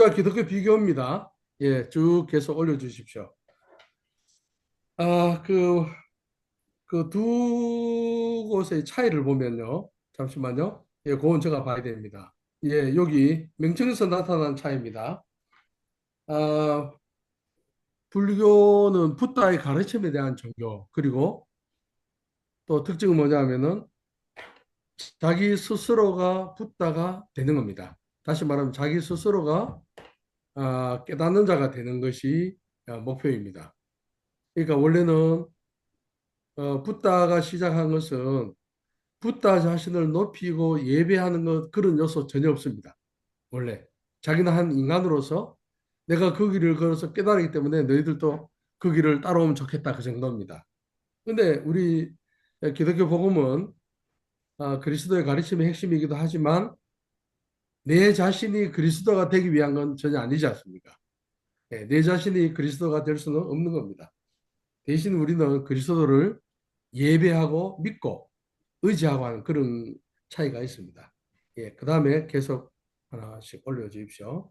불교와 기독교 비교입니다. 예, 쭉 계속 올려주십시오. 아, 그 두 곳의 차이를 보면요. 잠시만요. 예, 그건 제가 봐야 됩니다. 예, 여기 명칭에서 나타난 차이입니다. 아, 불교는 붓다의 가르침에 대한 종교, 그리고 또 특징은 뭐냐면은 자기 스스로가 붓다가 되는 겁니다. 다시 말하면 자기 스스로가 깨닫는 자가 되는 것이 목표입니다. 그러니까 원래는 붓다가 시작한 것은 붓다 자신을 높이고 예배하는 것 그런 요소 전혀 없습니다. 원래 자기는 한 인간으로서 내가 그 길을 걸어서 깨달았기 때문에 너희들도 그 길을 따라오면 좋겠다 그 정도입니다. 근데 우리 기독교 복음은 그리스도의 가르침의 핵심이기도 하지만 내 자신이 그리스도가 되기 위한 건 전혀 아니지 않습니까? 예, 내 자신이 그리스도가 될 수는 없는 겁니다. 대신 우리는 그리스도를 예배하고 믿고 의지하고 하는 그런 차이가 있습니다. 예, 그 다음에 계속 하나씩 올려주십시오.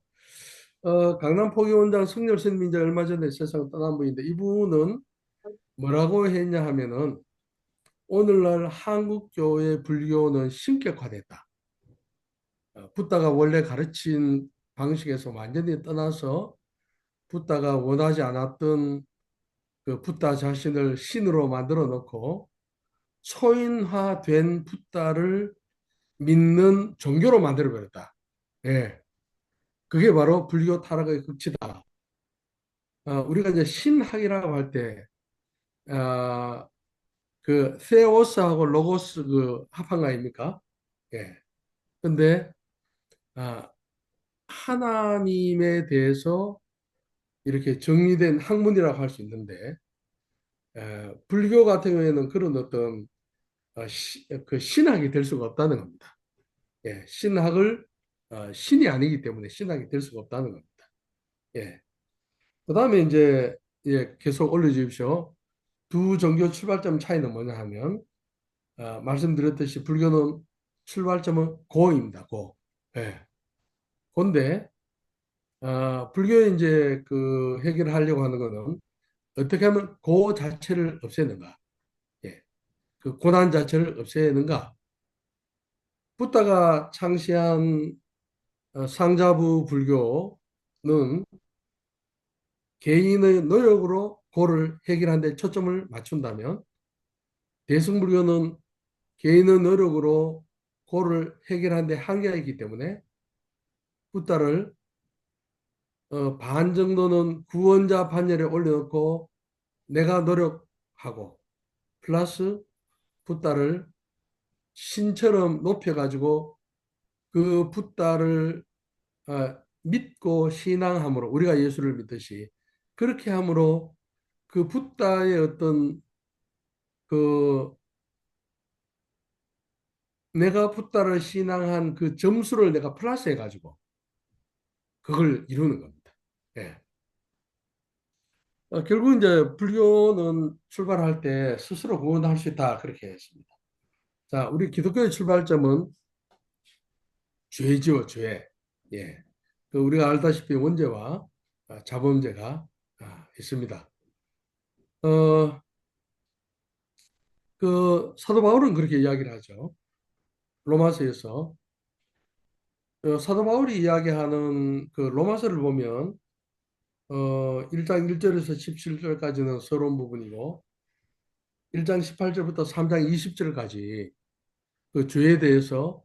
강남 포교원장 성렬 스님이 제 얼마 전에 세상을 떠난 분인데 이분은 뭐라고 했냐 하면은 오늘날 한국교회 불교는 신격화됐다. 붓다가 원래 가르친 방식에서 완전히 떠나서 붓다가 원하지 않았던 그 붓다 자신을 신으로 만들어 놓고 초인화된 붓다를 믿는 종교로 만들어버렸다. 예. 그게 바로 불교 타락의 극치다. 우리가 이제 신학이라고 할 때, 그, 세오스하고 로고스 그 합한 거 아닙니까? 예. 근데, 아, 하나님에 대해서 이렇게 정리된 학문이라고 할 수 있는데, 불교 같은 경우에는 그런 어떤 그 신학이 될 수가 없다는 겁니다. 예. 신학을, 신이 아니기 때문에 신학이 될 수가 없다는 겁니다. 예. 그 다음에 이제 예, 계속 올려주십시오. 두 종교 출발점 차이는 뭐냐 하면 말씀드렸듯이 불교는 출발점은 고입니다. 고. 예. 고인데 불교에 이제 그 해결하려고 하는 거는 어떻게 하면 고 자체를 없애는가? 예. 그 고난 자체를 없애는가? 붓다가 창시한 상자부 불교는 개인의 노력으로 고를 해결하는 데 초점을 맞춘다면 대승불교는 개인의 노력으로 고를 해결하는 데 한계가 있기 때문에 붓다를 반 정도는 구원자 반열에 올려놓고 내가 노력하고 플러스 붓다를 신처럼 높여가지고 그 붓다를 믿고 신앙함으로 우리가 예수를 믿듯이 그렇게 함으로 그 붓다의 어떤 그 내가 붓다를 신앙한 그 점수를 내가 플러스 해가지고 그걸 이루는 겁니다. 예. 결국 이제 불교는 출발할 때 스스로 구원할 수 있다 그렇게 했습니다. 자, 우리 기독교의 출발점은 죄지요, 죄. 예. 그 우리가 알다시피 원죄와 자범죄가 있습니다. 어, 그 사도 바울은 그렇게 이야기를 하죠. 로마서에서 사도 바울이 이야기하는 그 로마서를 보면 1장 1절에서 17절까지는 서론 부분이고 1장 18절부터 3장 20절까지 그 죄에 대해서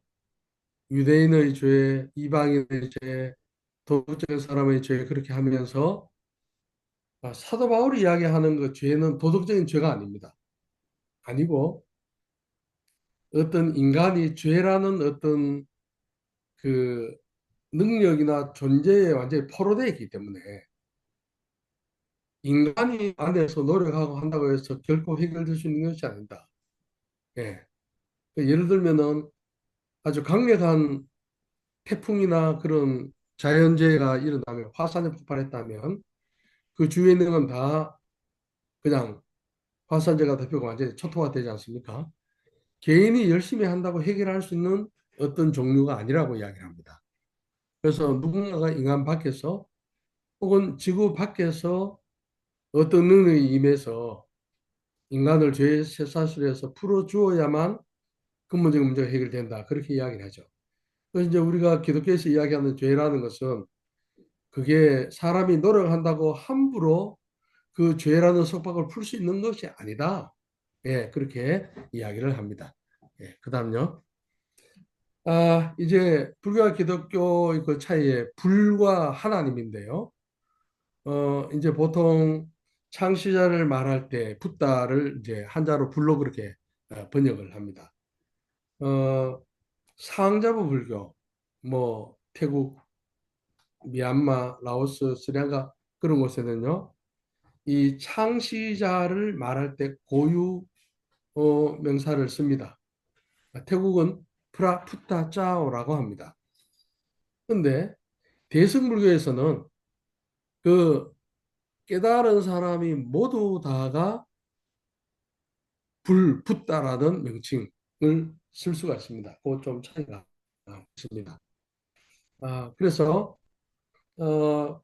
유대인의 죄, 이방인의 죄, 도덕적인 사람의 죄 그렇게 하면서 사도 바울이 이야기하는 그 죄는 도덕적인 죄가 아닙니다. 아니고 어떤 인간이 죄라는 어떤 그 능력이나 존재에 완전히 포로되어 있기 때문에 인간이 안에서 노력하고 한다고 해서 결코 해결될 수 있는 것이 아니다. 예. 그 예를 들면은 아주 강력한 태풍이나 그런 자연재해가 일어나면 화산이 폭발했다면 그 주위에 있는 건 다 그냥 화산재가 덮이고 완전히 초토화 되지 않습니까? 개인이 열심히 한다고 해결할 수 있는 어떤 종류가 아니라고 이야기를 합니다. 그래서 누군가가 인간 밖에서 혹은 지구 밖에서 어떤 능력이 임해서 인간을 죄의 쇠사슬에서 풀어주어야만 근본적인 문제가 해결된다. 그렇게 이야기를 하죠. 그래서 이제 우리가 기독교에서 이야기하는 죄라는 것은 그게 사람이 노력한다고 함부로 그 죄라는 속박을 풀 수 있는 것이 아니다. 예, 그렇게 이야기를 합니다. 예, 그 다음요. 이제 불교와 기독교의 그 차이에 불과 하나님인데요. 이제 보통 창시자를 말할 때 붓다를 이제 한자로 불로 그렇게 번역을 합니다. 어, 상자부 불교, 뭐 태국, 미얀마, 라오스, 스리랑카 그런 곳에는요, 이 창시자를 말할 때 고유 명사를 씁니다. 태국은 프라푸타 짜오라고 합니다. 근데 대승불교에서는 그 깨달은 사람이 모두 다가 불붓다라는 명칭을 쓸 수가 있습니다. 그 좀 차이가 있습니다. 그래서 어,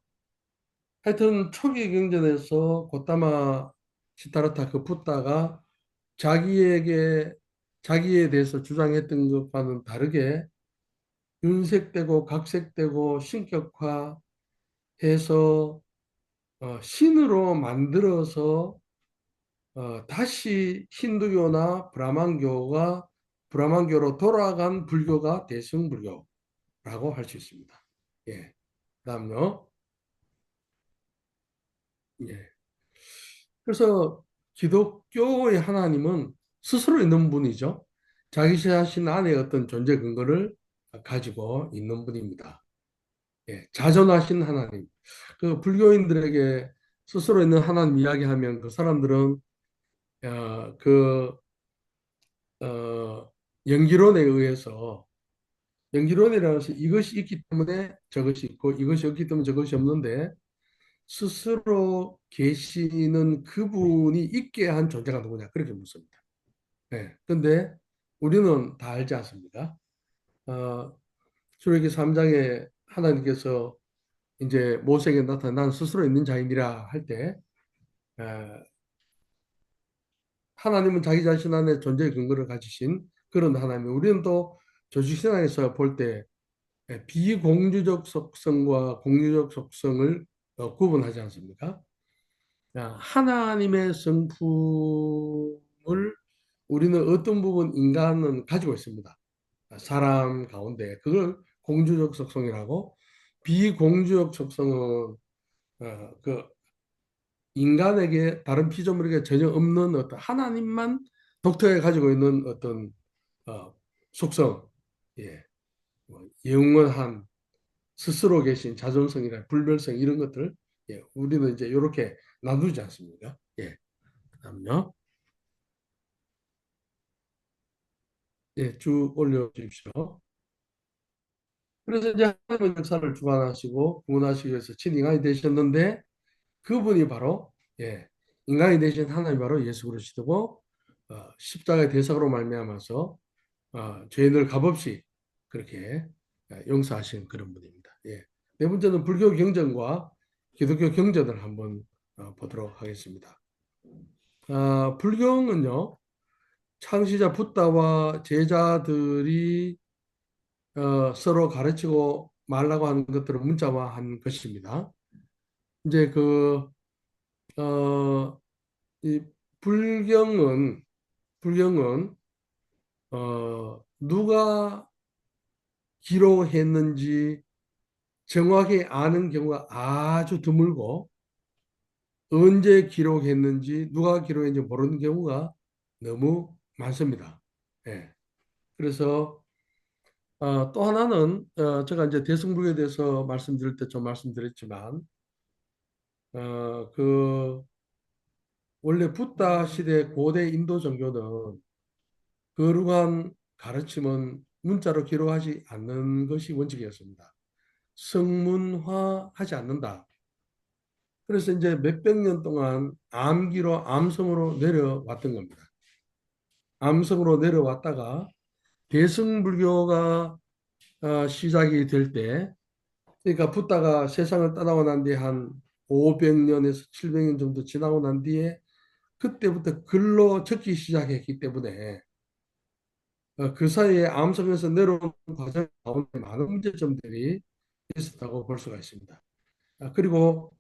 하여튼 초기 경전에서 고타마 시타르타 그 붓다가 자기에게 자기에 대해서 주장했던 것과는 다르게 윤색되고 각색되고 신격화해서 신으로 만들어서 다시 힌두교나 브라만교로 돌아간 불교가 대승불교라고 할 수 있습니다. 예. 그다음요. 예. 그래서 기독교의 하나님은 스스로 있는 분이죠. 자기 자신 안에 어떤 존재 근거를 가지고 있는 분입니다. 예. 자존하신 하나님. 그 불교인들에게 스스로 있는 하나님 이야기하면 그 사람들은 그 연기론에 의해서 연기론이라는 것이 이것이 있기 때문에 저것이 있고 이것이 없기 때문에 저것이 없는데 스스로 계시는 그분이 있게 한 존재가 누구냐 그렇게 묻습니다. 네. 근데 우리는 다 알지 않습니까? 어, 출애굽기 3장에 하나님께서 이제 모세에게 나타나 난 스스로 있는 자이니라 할 때 하나님은 자기 자신 안에 존재의 근거를 가지신 그런 하나님. 우리는 또 조직신앙에서 볼때 비공유적 속성과 공유적 속성을 구분하지 않습니까? 하나님의 성품을 우리는 어떤 부분 인간은 가지고 있습니다. 사람 가운데 그걸 공주적 속성이라고 비공주적 속성은 그 인간에게 다른 피조물에게 전혀 없는 어떤 하나님만 독특하게 가지고 있는 어떤 어, 속성, 예, 뭐 영원한 스스로 계신 자존성이나 불멸성 이런 것들 예, 우리는 이제 이렇게 나누지 않습니까? 예, 그다음요. 예, 쭉 올려 주십시오. 그래서 이제 하나님은 역사를 주관하시고 구원하시기 위해서 친인간이 되셨는데 그분이 바로 예, 인간이 되신 하나님이 바로 예수 그리스도고 십자가의 대속으로 말미암아서 죄인을 값없이 그렇게 용서하신 그런 분입니다. 예. 네 번째는 불교 경전과 기독교 경전을 한번 보도록 하겠습니다. 불경은요, 창시자 붓다와 제자들이 서로 가르치고 말라고 하는 것들을 문자화한 것입니다. 이제 어, 이 불경은, 누가 기록했는지 정확히 아는 경우가 아주 드물고, 언제 기록했는지, 누가 기록했는지 모르는 경우가 너무 많습니다. 예. 그래서 또 하나는 제가 이제 대승불교에 대해서 말씀드릴 때 좀 말씀드렸지만 그 원래 붓다 시대 고대 인도 종교는 거룩한 가르침은 문자로 기록하지 않는 것이 원칙이었습니다. 성문화하지 않는다. 그래서 이제 몇백 년 동안 암기로 암성으로 내려왔던 겁니다. 암성으로 내려왔다가 대승불교가 시작이 될 때 그러니까 붓다가 세상을 떠나고 난 뒤에 한 500년에서 700년 정도 지나고 난 뒤에 그때부터 글로 적기 시작했기 때문에 그 사이에 암석에서 내려오는 과정 가운데 많은 문제점들이 있었다고 볼 수가 있습니다. 그리고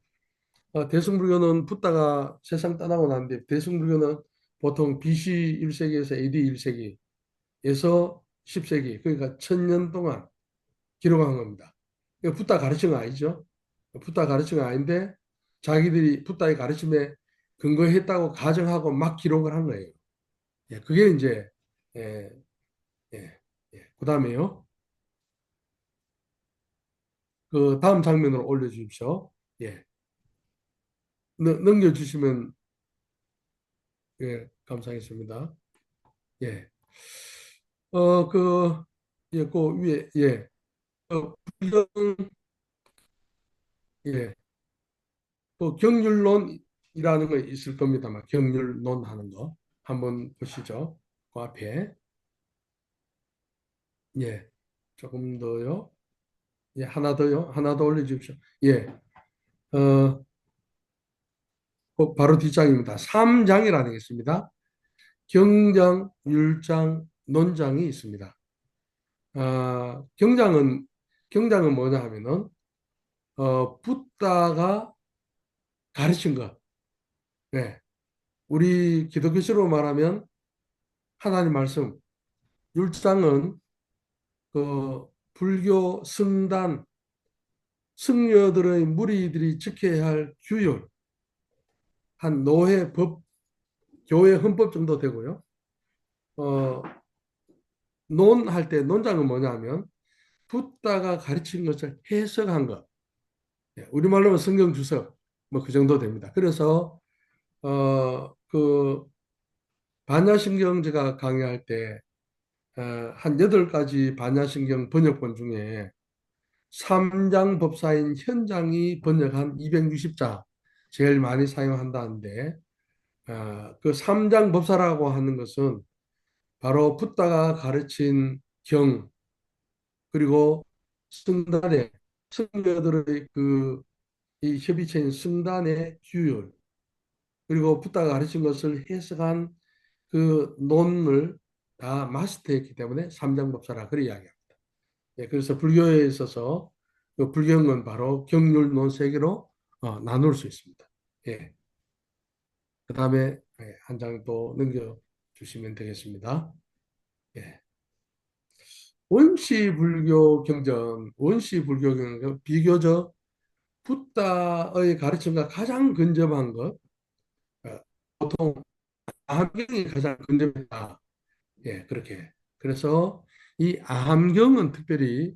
대승불교는 붓다가 세상 떠나고 난 뒤에 대승불교는 보통 BC 1세기에서 AD 1세기에서 10세기 그러니까 1000년 동안 기록한 겁니다. 이거 붓다 가르친 거 아니죠? 붓다 가르친 거 아닌데 자기들이 붓다의 가르침에 근거했다고 가정하고 막 기록을 한 거예요. 예, 그게 이제 예, 예, 예. 그다음에요. 그 다음 장면으로 올려주십시오. 예, 넘겨주시면 예, 감사하겠습니다. 예, 예, 그 위에 예, 불경 예, 그 경률론이라는 거 있을 겁니다만 경률론 하는 거 한번 보시죠. 그 앞에 예, 조금 더요. 예, 하나 더요. 하나 더 올려주십시오. 예, 어, 바로 뒷장입니다. 3장이라는 게 있습니다. 경장, 율장, 논장이 있습니다. 경장은 뭐냐 하면은 붓다가 가르친 것. 네. 우리 기독교식으로 말하면 하나님 말씀. 율장은 그 불교 성단 승려들의 무리들이 지켜야 할 규율, 한 노회 법, 교회 헌법 정도 되고요. 어, 논할 때 논장은 뭐냐면 붓다가 가르친 것을 해석한 것. 예, 우리말로 하면 성경 주석 뭐 그 정도 됩니다. 그래서 그 반야신경 제가 강의할 때 한 8가지 반야신경 번역본 중에 삼장 법사인 현장이 번역한 260자 제일 많이 사용한다는데 그 삼장 법사라고 하는 것은 바로 붓다가 가르친 경 그리고 승단의 승려들의 그 이 협의체인 승단의 규율 그리고 붓다가 가르친 것을 해석한 그 논을 다 마스터했기 때문에 삼장법사라 그렇게 이야기합니다. 예, 그래서 불교에 있어서 그 불경은 바로 경률론 세 개로 나눌 수 있습니다. 예, 그 다음에 한 장 또 넘겨주시면 되겠습니다. 예. 원시 불교 경전 비교적 붓다의 가르침과 가장 근접한 것, 어, 보통 아함경이 가장 근접했다. 예, 그렇게. 그래서 이 아함경은 특별히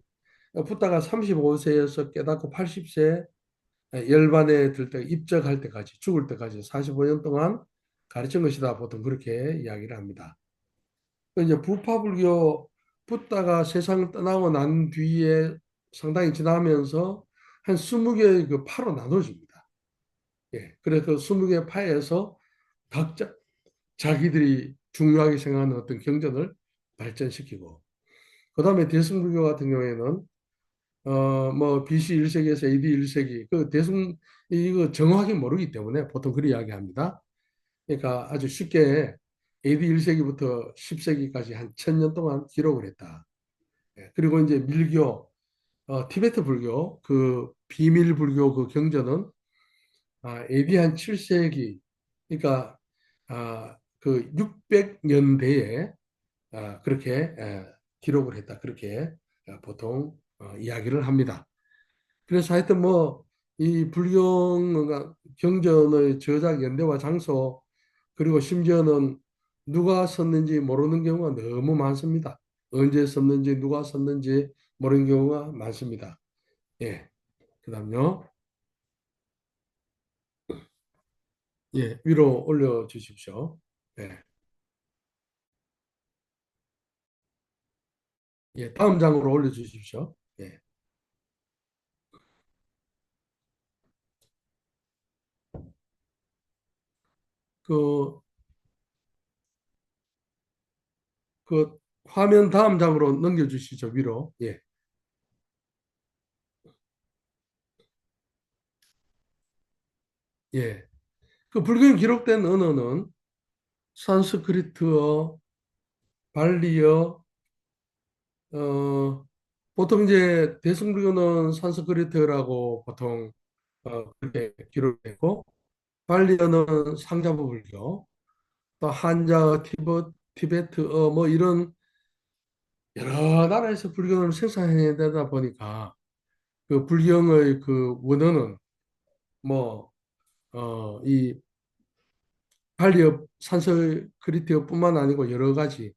붓다가 35세에서 깨닫고 80세 열반에 들 때 입적할 때까지 죽을 때까지 45년 동안 가르친 것이다. 보통 그렇게 이야기를 합니다. 이제 부파불교 붓다가 세상을 떠나고 난 뒤에 상당히 지나면서 한 20개의 그 파로 나눠집니다. 예. 그래서 그 20개의 파에서 각자 자기들이 중요하게 생각하는 어떤 경전을 발전시키고 그다음에 대승불교 같은 경우에는 뭐 BC 1세기에서 AD 1세기 그 대승 이거 정확히 모르기 때문에 보통 그리 이야기합니다. 그러니까 아주 쉽게 AD 1세기부터 10세기까지 한 1000년 동안 기록을 했다. 예, 그리고 이제 밀교, 티베트 불교, 그 비밀 불교 그 경전은 AD 한 7세기, 그러니까 그 600년대에 그렇게 기록을 했다. 그렇게 보통 이야기를 합니다. 그래서 하여튼 뭐 이 불경 경전의 저작 연대와 장소 그리고 심지어는 누가 썼는지 모르는 경우가 너무 많습니다. 언제 썼는지 누가 썼는지 모르는 경우가 많습니다. 예. 그다음요. 예, 위로 올려 주십시오. 예. 예, 다음 장으로 올려 주십시오. 예. 그, 그 화면 다음 장으로 넘겨 주시죠. 위로. 예. 예. 그 불교에 기록된 언어는 산스크리트어, 발리어, 어, 보통 이제 대승불교는 산스크리트라고 보통 그렇게 기록되고, 발리어는 상자부 불교, 또 한자, 티베트어 뭐 이런 여러 나라에서 불교를 생산해내다 보니까 그 불경의 그 원어는 뭐, 이 발리어, 산스크리트어뿐만 아니고 여러 가지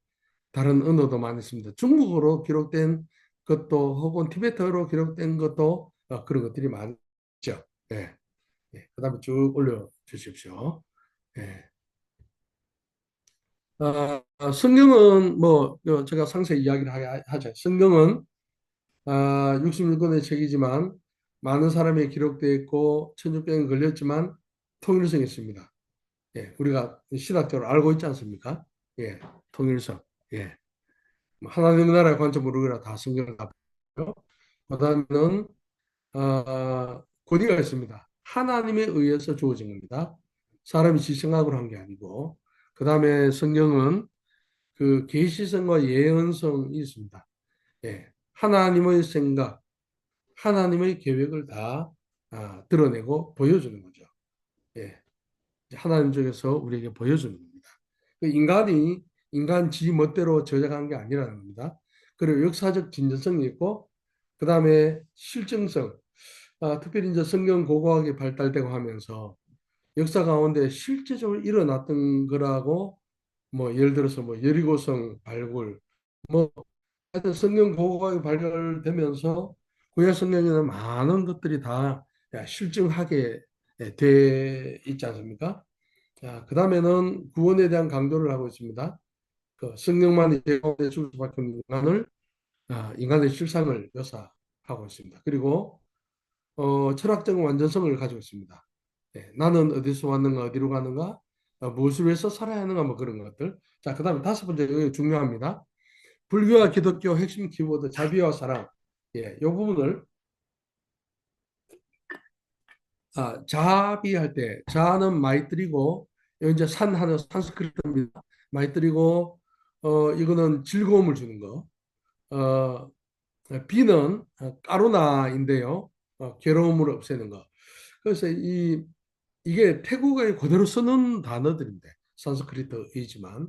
다른 언어도 많이 있습니다. 중국어로 기록된 것도 혹은 티베트어로 기록된 것도 그런 것들이 많죠. 예. 예. 그다음에 쭉 올려 주십시오. 예. 성경은 뭐 제가 상세히 이야기를 하죠. 성경은 66권의 책이지만 많은 사람이 기록되어 있고 1600년 걸렸지만 통일성이 있습니다. 예, 우리가 신학적으로 알고 있지 않습니까? 예, 통일성. 예, 뭐 하나님 나라의 관점으로 우리가 다 성경을 다 보고요. 그다음에는 권위가 있습니다. 하나님에 의해서 주어진 겁니다. 사람이 지 생각으로 한 게 아니고. 그다음에 성경은 그 계시성과 예언성이 있습니다. 예, 하나님의 생각, 하나님의 계획을 다 드러내고 보여주는 거죠. 예, 하나님 쪽에서 우리에게 보여주는 겁니다. 그 인간이 인간 지 멋대로 저작한 게 아니라는 겁니다. 그리고 역사적 진정성이 있고, 그 다음에 실증성, 특별히 이제 성경 고고학이 발달되고 하면서 역사 가운데 실제적으로 일어났던 거라고, 뭐 예를 들어서 뭐 여리고성 발굴, 뭐 하여튼 성경 고고학이 발달되면서 구약 성경에는 많은 것들이 다 실증하게 돼 있지 않습니까? 자, 그 다음에는 구원에 대한 강조를 하고 있습니다. 그 성령만이 제공해 줄 수밖에 없는 인간을, 인간의 실상을 묘사하고 있습니다. 그리고 철학적 완전성을 가지고 있습니다. 예, 나는 어디서 왔는가, 어디로 가는가, 무엇을 위해서 살아야 하는가, 뭐 그런 것들. 자, 그 다음에 다섯 번째, 이거 중요합니다. 불교와 기독교 핵심 키워드, 자비와 사랑. 예, 이 부분을, 자비할 때, 자는 마이뜨리고, 여기 이제 산하는 산스크리트입니다. 마이뜨리고, 이거는 즐거움을 주는 거. 어, 비는 까루나인데요. 괴로움을 없애는 거. 그래서 이게 태국어에 그대로 쓰는 단어들인데, 산스크리트이지만.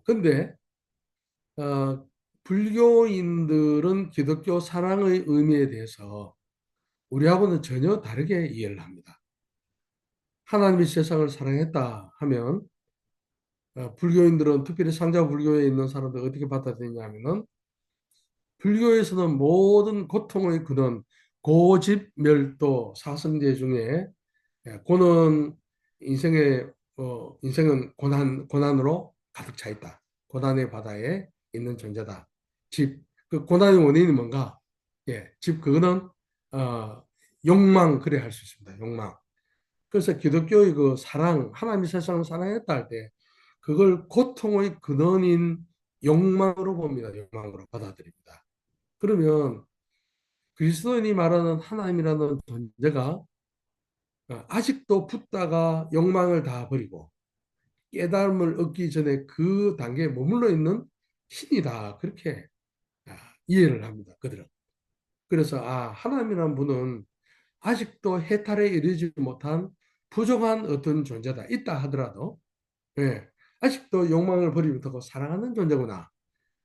근데, 어, 불교인들은 기독교 사랑의 의미에 대해서 우리하고는 전혀 다르게 이해를 합니다. 하나님이 세상을 사랑했다 하면, 불교인들은 특별히 상자 불교에 있는 사람들 어떻게 받아들이냐 하면은, 불교에서는 모든 고통의 근원, 고집, 멸도, 사성제 중에, 고는 인생은 고난으로 가득 차 있다. 고난의 바다에 있는 존재다. 집, 그 고난의 원인이 뭔가? 예, 집, 그거는, 욕망, 그래 할 수 있습니다. 욕망. 그래서 기독교의 그 사랑, 하나님이 세상을 사랑했다 할 때, 그걸 고통의 근원인 욕망으로 봅니다. 욕망으로 받아들입니다. 그러면 그리스도인이 말하는 하나님이라는 존재가 아직도 붙다가 욕망을 다 버리고 깨달음을 얻기 전에 그 단계에 머물러 있는 신이다. 그렇게 이해를 합니다. 그들은. 그래서 하나님이라는 분은 아직도 해탈에 이르지 못한 부족한 어떤 존재다. 있다 하더라도 예, 아직도 욕망을 버리지 못하고 사랑하는 존재구나.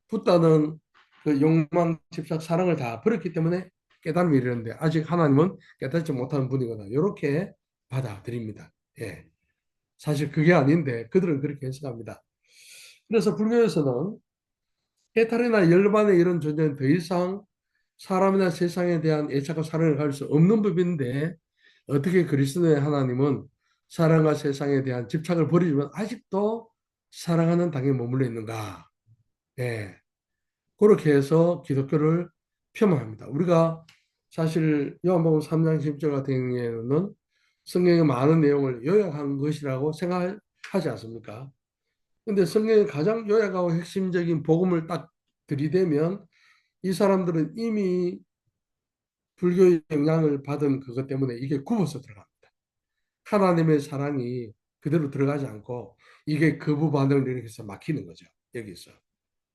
붓다는 그 욕망, 집착, 사랑을 다 버렸기 때문에 깨달음이 이르는데 아직 하나님은 깨닫지 못하는 분이거나 이렇게 받아들입니다. 예. 사실 그게 아닌데 그들은 그렇게 해석합니다. 그래서 불교에서는 해탈이나 열반의 이런 존재는 더 이상 사람이나 세상에 대한 애착과 사랑을 가질 수 없는 법인데 어떻게 그리스도의 하나님은 사랑과 세상에 대한 집착을 버리지만 아직도 사랑하는 당에 머물러 있는가? 예. 그렇게 해서 기독교를 폄하합니다. 우리가 사실 요한복음 3장 10절 같은 경우에는 성경의 많은 내용을 요약한 것이라고 생각하지 않습니까? 근데 성경의 가장 요약하고 핵심적인 복음을 딱 들이대면 이 사람들은 이미 불교의 영향을 받은 그것 때문에 이게 굽어서 들어갑니다. 하나님의 사랑이 그대로 들어가지 않고 이게 거부 반응을 일으켜서 막히는 거죠. 여기서.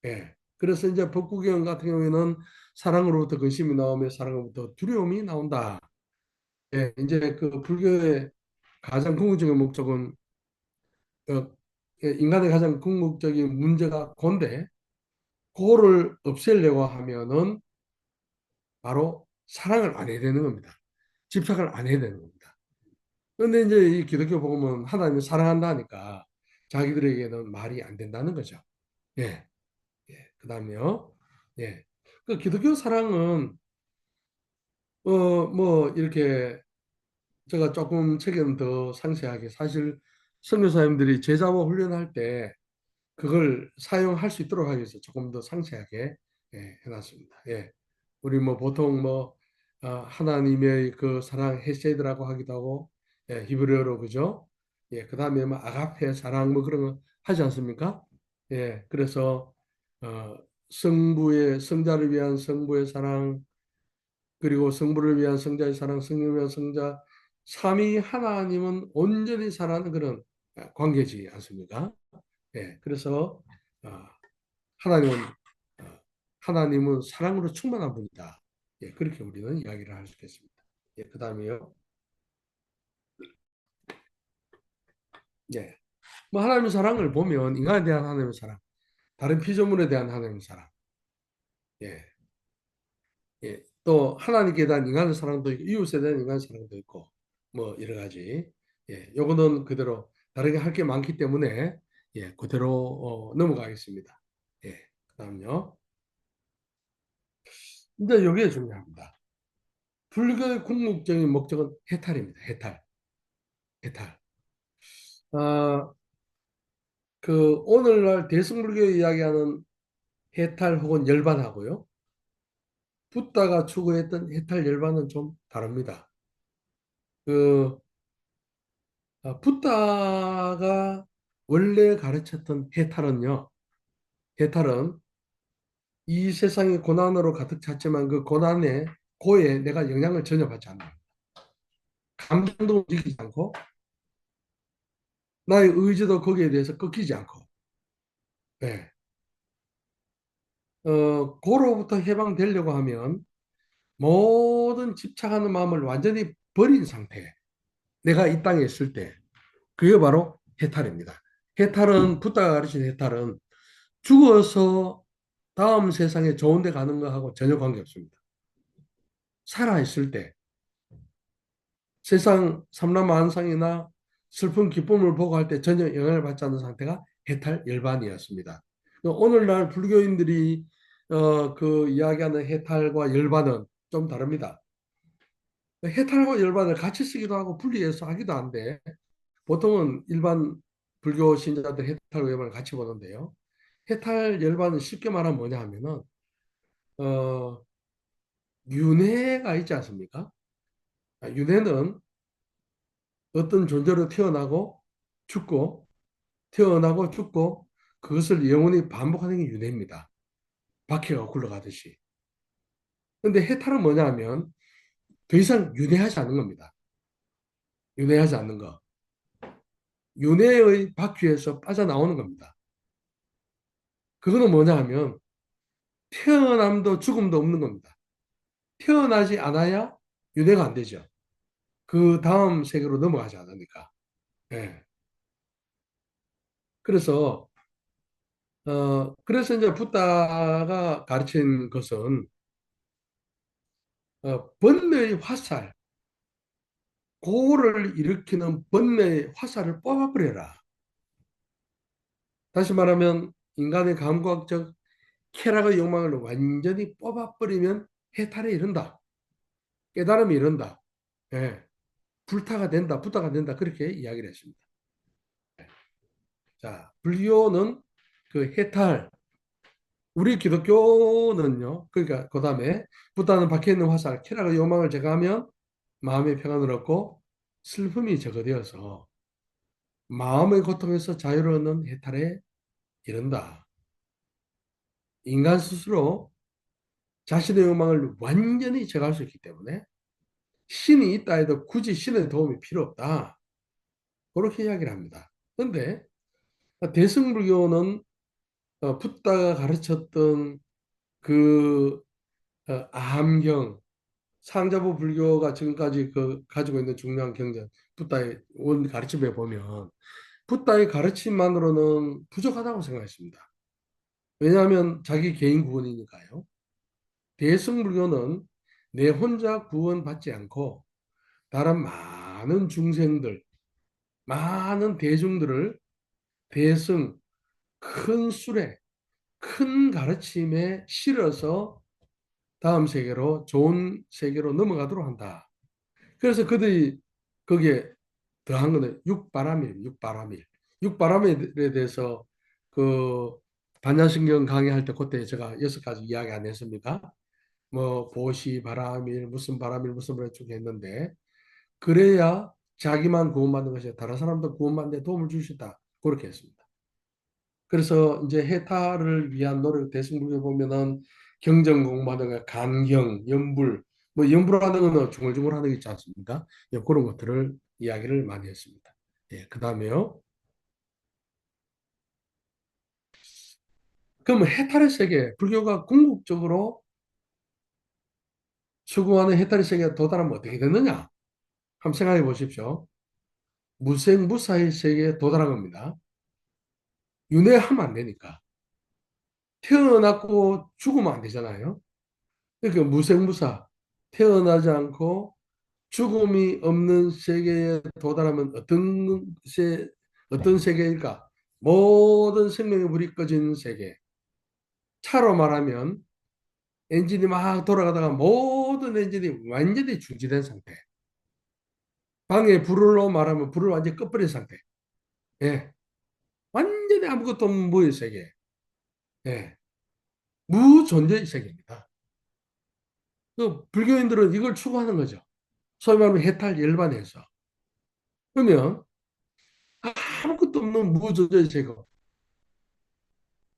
예. 그래서 이제 법구경 같은 경우에는 사랑으로부터 근심이 나오며 사랑으로부터 두려움이 나온다. 예. 이제 그 불교의 가장 궁극적인 목적은 어, 예, 인간의 가장 궁극적인 문제가 고인데 그거를 없애려고 하면은 바로 사랑을 안 해야 되는 겁니다. 집착을 안 해야 되는 겁니다. 그런데 이제 이 기독교 복음은 하나님을 사랑한다 하니까 자기들에게는 말이 안 된다는 거죠. 예, 예. 그 다음에요. 예. 그 기독교 사랑은, 뭐, 이렇게 제가 조금 책에는 더 상세하게 사실 선교사님들이 제자모 훈련할 때 그걸 사용할 수 있도록 하기 위해서 조금 더 상세하게 예, 해놨습니다. 예. 우리 뭐 보통 뭐 하나님의 그 사랑 헤세드라고 하기도 하고 예, 히브리어로 그죠? 예, 그다음에 뭐 아가페 사랑 뭐 그런 거 하지 않습니까? 예, 그래서 어, 성부의 성자를 위한 성부의 사랑 그리고 성부를 위한 성자의 사랑, 성령을 위한 성자 삼위 하나님은 온전히 사랑하는 그런 관계지 않습니까? 예, 그래서 어, 하나님은 하나님은 사랑으로 충만한 분이다. 예, 그렇게 우리는 이야기를 할 수 있겠습니다. 예, 그다음에요. 예, 뭐 하나님의 사랑을 보면 인간에 대한 하나님의 사랑, 다른 피조물에 대한 하나님의 사랑, 예, 예, 또 하나님께 대한 인간의 사랑도 있고 이웃에 대한 인간의 사랑도 있고 뭐 여러 가지. 예, 요거는 그대로 다르게 할 게 많기 때문에 예, 그대로 넘어가겠습니다. 예, 그다음요. 이제 여기에 중요합니다. 불교의 궁극적인 목적은 해탈입니다. 해탈. 해탈. 아, 그 오늘날 대승불교 이야기하는 해탈 혹은 열반하고요. 붓다가 추구했던 해탈 열반은 좀 다릅니다. 그 붓다가 원래 가르쳤던 해탈은요. 해탈은 이 세상이 고난으로 가득 찼지만 그 고난에 고에 내가 영향을 전혀 받지 않는 감정도 느끼지 않고 나의 의지도 거기에 대해서 꺾이지 않고 네. 고로부터 해방되려고 하면 모든 집착하는 마음을 완전히 버린 상태. 내가 이 땅에 있을 때. 그게 바로 해탈입니다. 해탈은, 붓다가 가르친 해탈은 죽어서 다음 세상에 좋은 데 가는 거하고 전혀 관계없습니다. 살아있을 때 세상 삼라만상이나 슬픈 기쁨을 보고 할 때 전혀 영향을 받지 않는 상태가 해탈 열반이었습니다. 오늘날 불교인들이 그 이야기하는 해탈과 열반은 좀 다릅니다. 해탈과 열반을 같이 쓰기도 하고 분리해서 하기도 한데 보통은 일반 불교 신자들 해탈과 열반을 같이 보는데요. 해탈 열반은 쉽게 말하면 뭐냐 하면은 어, 윤회가 있지 않습니까? 윤회는 어떤 존재로 태어나고 죽고 태어나고 죽고 그것을 영원히 반복하는 게 윤회입니다. 바퀴가 굴러가듯이. 근데 해탈은 뭐냐 하면 더 이상 윤회하지 않는 겁니다. 윤회하지 않는 거. 윤회의 바퀴에서 빠져나오는 겁니다. 그거는 뭐냐 하면 태어남도 죽음도 없는 겁니다. 태어나지 않아야 윤회가 안 되죠. 그 다음 세계로 넘어가지 않으니까. 예. 그래서 그래서 이제 붓다가 가르친 것은 번뇌의 화살, 고를 일으키는 번뇌의 화살을 뽑아버려라. 다시 말하면 인간의 감각적 쾌락의 욕망을 완전히 뽑아버리면 해탈에 이른다. 깨달음이 이른다. 예. 불타가 된다, 부타가 된다. 그렇게 이야기를 했습니다. 자, 불교는 그 해탈, 우리 기독교는요, 그러니까 그 다음에 부타는 박혀있는 화살, 쾌락의 욕망을 제거하면 마음의 평안을 얻고 슬픔이 제거되어서 마음의 고통에서 자유를 얻는 해탈에 이른다. 인간 스스로 자신의 욕망을 완전히 제거할 수 있기 때문에 신이 있다 해도 굳이 신의 도움이 필요 없다. 그렇게 이야기를 합니다. 그런데 대승불교는 붓다가 가르쳤던 그 암경, 상자부 불교가 지금까지 가지고 있는 중요한 경전, 붓다의 원 가르침에 보면 붓다의 가르침만으로는 부족하다고 생각했습니다. 왜냐하면 자기 개인 구원이니까요. 대승불교는 내 혼자 구원받지 않고 다른 많은 중생들, 많은 대중들을 대승, 큰 수레, 큰 가르침에 실어서 다음 세계로, 좋은 세계로 넘어가도록 한다. 그래서 그들이 거기에 더한 거는 육바라밀, 육바라밀. 육바라밀에 대해서 그 반야신경 강의할 때 그때 제가 6가지 이야기 안 했습니까? 뭐 보시 바라밀, 무슨 바라밀, 무슨 바라밀 쭉 했는데 그래야 자기만 구원받는 것이 아니라 다른 사람도 구원받는 데 도움을 줄 수 있다. 그렇게 했습니다. 그래서 이제 해탈을 위한 노력 대승불교에 보면은 경전 공부하는 거, 간경, 연불, 뭐 연불하는 거는 중얼중얼하는 게 있지 않습니까? 예, 그런 것들을 이야기를 많이 했습니다. 예, 그다음에요. 그럼 해탈의 세계, 불교가 궁극적으로 추구하는 해탈의 세계에 도달하면 어떻게 되느냐? 한번 생각해 보십시오. 무생무사의 세계에 도달한 겁니다. 윤회하면 안 되니까. 태어났고 죽으면 안 되잖아요. 그러니까 무생무사, 태어나지 않고 죽음이 없는 세계에 도달하면 어떤 세계일까? 모든 생명의 불이 꺼진 세계. 차로 말하면 엔진이 막 돌아가다가 모든 엔진이 완전히 중지된 상태. 방에 불로 말하면 불을 완전히 꺼버린 상태. 예. 완전히 아무것도 없는 무의 세계. 예. 무존재의 세계입니다. 그 불교인들은 이걸 추구하는 거죠. 소위 말하면 해탈 열반에서. 그러면 아무것도 없는 무존재의 세계.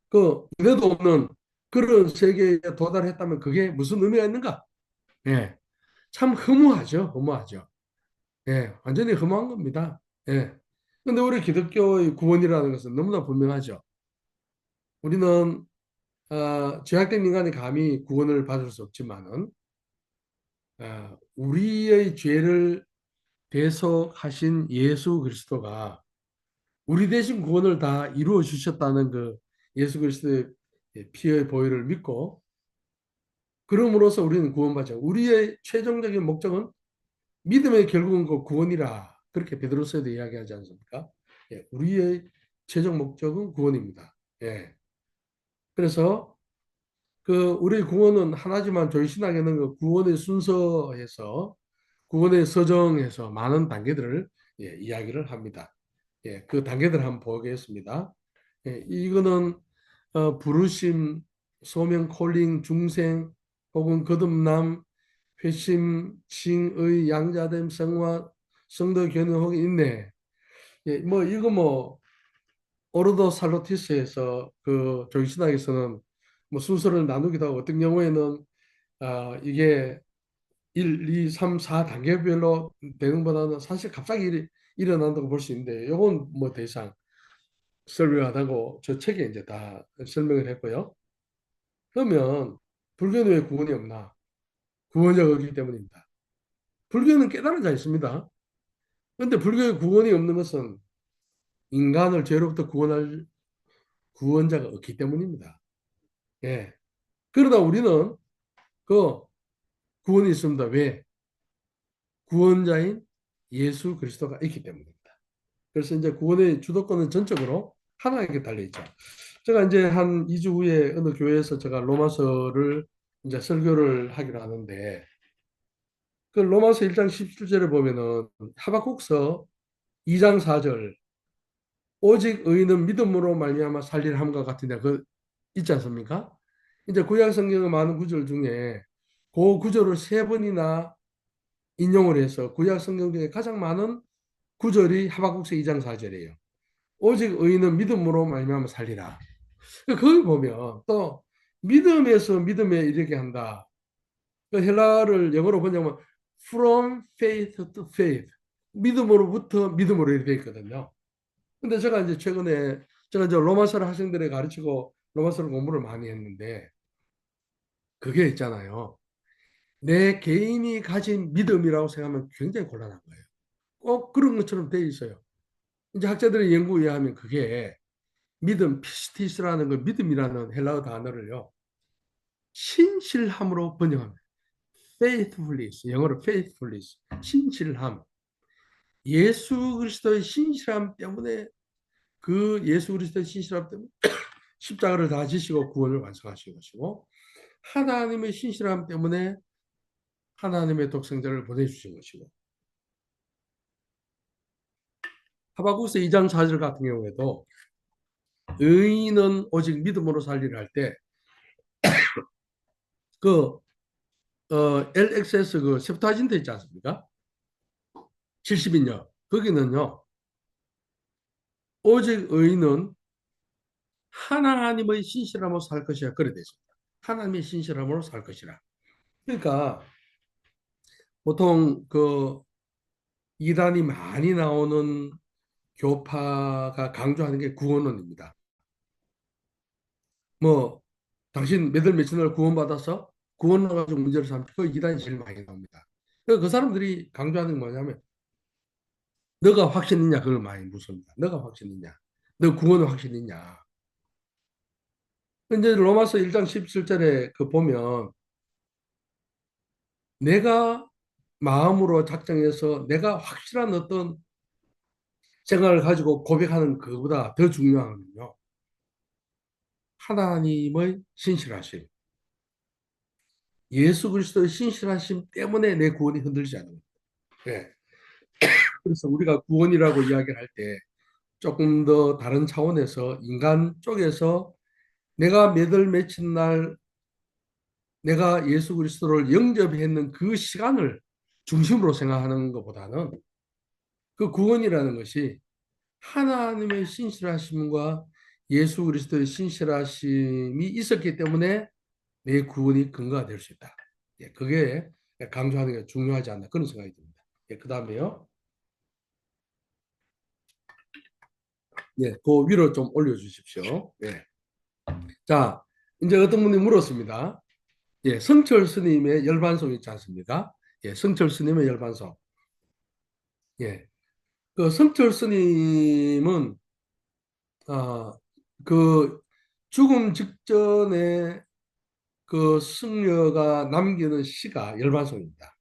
그 유대도 없는 그런 세계에 도달했다면 그게 무슨 의미가 있는가? 예, 참 허무하죠, 허무하죠. 예, 완전히 허무한 겁니다. 예. 근데 우리 기독교의 구원이라는 것은 너무나 분명하죠. 우리는 죄악된 인간이 감히 구원을 받을 수 없지만은 우리의 죄를 대속하신 예수 그리스도가 우리 대신 구원을 다 이루어 주셨다는 그 예수 그리스도의 피의 보혈을 믿고 그럼으로써 우리는 구원받죠. 우리의 최종적인 목적은 믿음의 결국은 그 구원이라 그렇게 베드로서에도 이야기하지 않습니까? 예, 우리의 최종 목적은 구원입니다. 예. 그래서 그 우리 구원은 하나지만 저희 신학에는 그 구원의 순서에서 구원의 서정에서 많은 단계들을 이야기를 합니다. 예, 그 단계들 한번 보겠습니다. 예, 이거는 부르심, 소명, 콜링, 중생 혹은 거듭남, 회심, 칭의, 양자됨, 성화, 성도 견인 혹은 인내. 예, 뭐 이거 뭐 오르도 살로티스에서 그 조기신학에서는 뭐 순서를 나누기도 하고 어떤 경우에는 이게 1, 2, 3, 4단계별로 되는 보다는 사실 갑자기 일어난다고 볼 수 있는데 이건 뭐 더 이상 설명하다고 저 책에 이제 다 설명을 했고요. 그러면 불교는 왜 구원이 없나? 구원자가 없기 때문입니다. 불교는 깨달은 자 있습니다. 그런데 불교의 구원이 없는 것은 인간을 죄로부터 구원할 구원자가 없기 때문입니다. 예. 그러다 우리는 그 구원이 있습니다. 왜? 구원자인 예수 그리스도가 있기 때문입니다. 그래서 이제 구원의 주도권은 전적으로 하나님께 달려 있죠. 제가 이제 한 2주 후에 어느 교회에서 제가 로마서를 이제 설교를 하기로 하는데 그 로마서 1장 17절에 보면은 하박국서 2장 4절 오직 의인은 믿음으로 말미암아 살리라 함과 같은데 그 있지 않습니까? 이제 구약 성경의 많은 구절 중에 그 구절을 3번이나 인용을 해서 구약 성경 중에 가장 많은 구절이 하박국서 2장 4절이에요. 오직 의인은 믿음으로 말미암아 살리라. 거기 보면 또 믿음에서 믿음에 이르게 한다. 그 헬라어를 영어로 번역하면 from faith to faith. 믿음으로부터 믿음으로 이렇게 돼 있거든요. 근데 제가 이제 최근에 제가 이제 로마서를 학생들에 가르치고 로마서를 공부를 많이 했는데 그게 있잖아요. 내 개인이 가진 믿음이라고 생각하면 굉장히 곤란한 거예요. 꼭 그런 것처럼 돼 있어요. 이제 학자들의 연구에 의하면 그게 믿음, 피스티스라는 그 믿음이라는 헬라어 단어를요. 신실함으로 번역합니다. faithfulness, 영어로 faithfulness, 신실함. 예수 그리스도의 신실함 때문에 그 예수 그리스도의 신실함 때문에 십자가를 다 지시고 구원을 완성하신 것이고 하나님의 신실함 때문에 하나님의 독생자를 보내주신 것이고 하박국서 2장 4절 같은 경우에도 의인은 오직 믿음으로 살리라 할 때 그 LXS 그 septuagint 있지 않습니까? 70인요. 거기는요. 오직 의인은 하나님의 신실함으로 살 것이라 그래 되어 있습니다. 하나님의 신실함으로 살 것이라. 그러니까 보통 그 이단이 많이 나오는 교파가 강조하는 게 구원론입니다. 뭐 당신 몇월 며칠 날 구원받아서 구원을 가지고 문제를 삼고 그 이단이 제일 많이 나옵니다. 그 사람들이 강조하는 게 뭐냐면 너가 확신 있냐 그걸 많이 묻습니다. 너가 확신 있냐? 너 구원을 확신 있냐? 이제 로마서 1장 17절에 그 보면 내가 마음으로 작정해서 내가 확실한 어떤 생각을 가지고 고백하는 것보다 더 중요한 건요. 하나님의 신실하심. 예수 그리스도의 신실하심 때문에 내 구원이 흔들리지 않는 거예요. 네. 그래서 우리가 구원이라고 이야기를 할 때 조금 더 다른 차원에서 인간 쪽에서 내가 몇월 며칠 날 내가 예수 그리스도를 영접했는 그 시간을 중심으로 생각하는 것보다는 그 구원이라는 것이 하나님의 신실하심과 예수 그리스도의 신실하심이 있었기 때문에 내 구원이 근거가 될 수 있다. 예, 그게 강조하는 게 중요하지 않나 그런 생각이 듭니다. 예, 그 다음에요. 예, 그 위로 좀 올려주십시오. 예. 자, 이제 어떤 분이 물었습니다. 예, 성철 스님의 열반송 있지 않습니까? 예, 성철 스님의 열반송. 예, 그 성철 스님은 그 죽음 직전에 그 승려가 남기는 시가 열반송입니다.